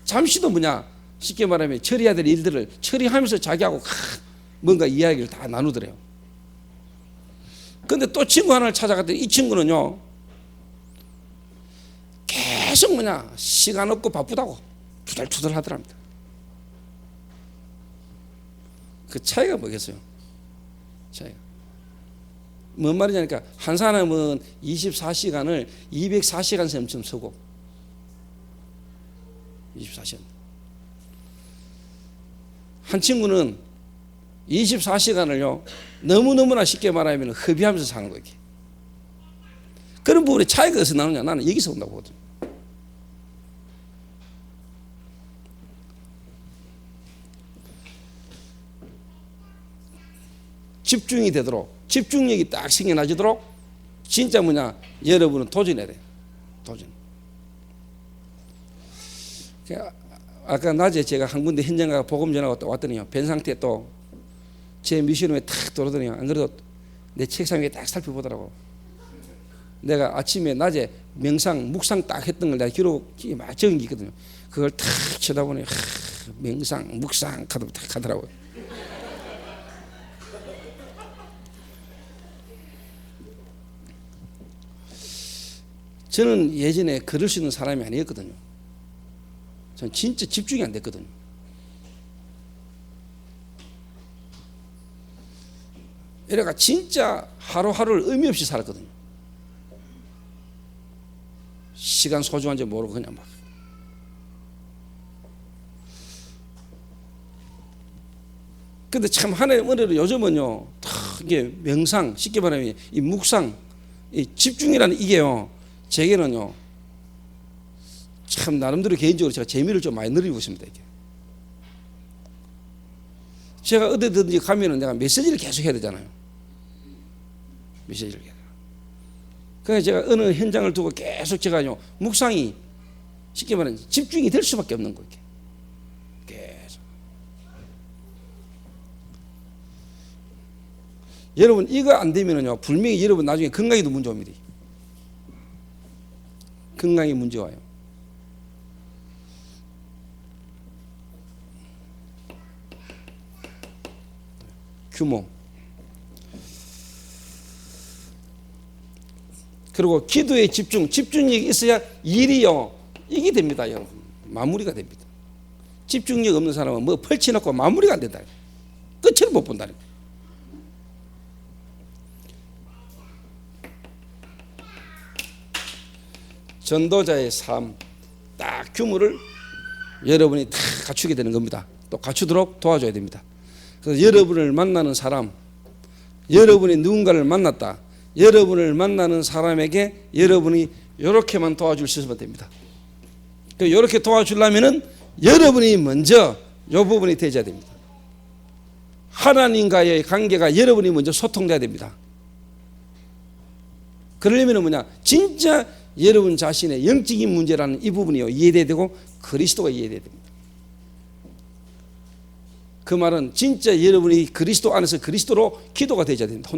잠시도 쉽게 말하면 처리해야 될 일들을 처리하면서 자기하고 뭔가 이야기를 다 나누더래요. 근데 또 친구 하나를 찾아갔더니 이 친구는요, 계속 시간 없고 바쁘다고 투덜투덜 하더랍니다. 그 차이가 뭐겠어요? 차이가. 뭔 말이냐니까, 한 사람은 24시간을 204시간 셈처럼 쓰고, 24시간. 한 친구는 24시간을요, 너무너무나 쉽게 말하면 허비하면서 사는 거예요. 그런 부분에 차이가 어디서 나느냐? 나는 여기서 온다고 보거든요. 집중이 되도록, 집중력이 딱 생겨나지도록 진짜 여러분은 도전해야 돼요. 도전. 아까 낮에 제가 한 군데 현장 가서 복음 전하고 왔더니요, 벤 상태에 또 제 미션홈에 탁 돌아더니요, 안 그래도 내 책상 위에 딱 살펴보더라고. 내가 아침에 낮에 명상, 묵상 딱 했던 걸 내가 기록이 막 적은 게 있거든요. 그걸 탁 쳐다보니 명상, 묵상 딱 하더라고요. 저는 예전에 걸을 수 있는 사람이 아니었거든요. 저는 진짜 집중이 안 됐거든요. 이래가 진짜 하루하루를 의미 없이 살았거든요. 시간 소중한지 모르고 그냥 막. 근데 참 하나님 은혜로 요즘은요, 이게 명상, 쉽게 말하면 이 묵상, 이 집중이라는 이게요, 제게는요, 참 나름대로 개인적으로 제가 재미를 좀 많이 누리고 있습니다. 이게. 제가 어디든지 가면은 내가 메시지를 계속 해야 되잖아요. 메시지를 해야 돼요. 그래서 제가 어느 현장을 두고 계속 제가요, 묵상이 쉽게 말하면 집중이 될 수밖에 없는 거예요. 계속. 여러분, 이거 안 되면은요, 분명히 여러분 나중에 건강에도 문제 옵니다. 건강에 문제 와요. 규모. 그리고 기도의 집중력이 있어야 일이요, 이게 됩니다, 여러분. 마무리가 됩니다. 집중력 없는 사람은 뭐 펼쳐놓고 마무리가 안 된다. 끝을 못 본다. 전도자의 삶, 딱 규모를 여러분이 다 갖추게 되는 겁니다. 또 갖추도록 도와줘야 됩니다. 그래서 여러분을 만나는 사람, 여러분이 누군가를 만났다, 여러분을 만나는 사람에게 여러분이 이렇게만 도와줄 수 있으면 됩니다. 이렇게 도와주려면은 여러분이 먼저 이 부분이 되어야 됩니다. 하나님과의 관계가 여러분이 먼저 소통돼야 됩니다. 그러려면 뭐냐, 진짜 여러분 자신의 영적인 문제라는 이 부분이요, 이해돼야 되고 그리스도가 이해돼야 됩니다. 그 말은 진짜 여러분이 그리스도 안에서 그리스도로 기도가 되어야 됩니다.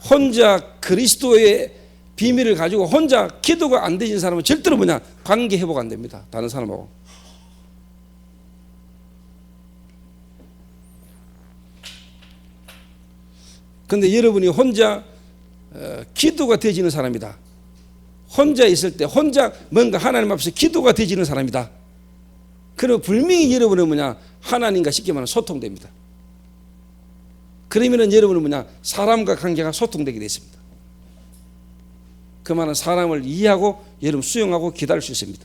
혼자 그리스도의 비밀을 가지고 혼자 기도가 안 되는 사람은 절대로 뭐냐, 관계 회복 안 됩니다. 다른 사람하고. 근데 여러분이 혼자 기도가 되어지는 사람이다. 혼자 있을 때 혼자 뭔가 하나님 앞에서 기도가 되어지는 사람이다. 그럼 분명히 여러분은 뭐냐, 하나님과 쉽게 말하면 소통됩니다. 그러면은 여러분은 뭐냐, 사람과 관계가 소통되게 되어 있습니다. 그 말은 사람을 이해하고 여러분 수용하고 기다릴 수 있습니다.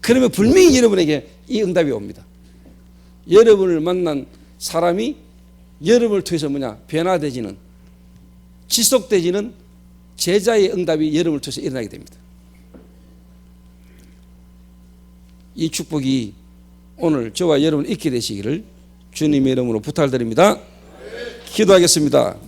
그러면 분명히 여러분에게 이 응답이 옵니다. 여러분을 만난 사람이 여러분을 통해서 뭐냐, 변화되지는, 지속되지는 제자의 응답이 여러분을 통해서 일어나게 됩니다. 이 축복이 오늘 저와 여러분 있게 되시기를 주님의 이름으로 부탁드립니다. 기도하겠습니다.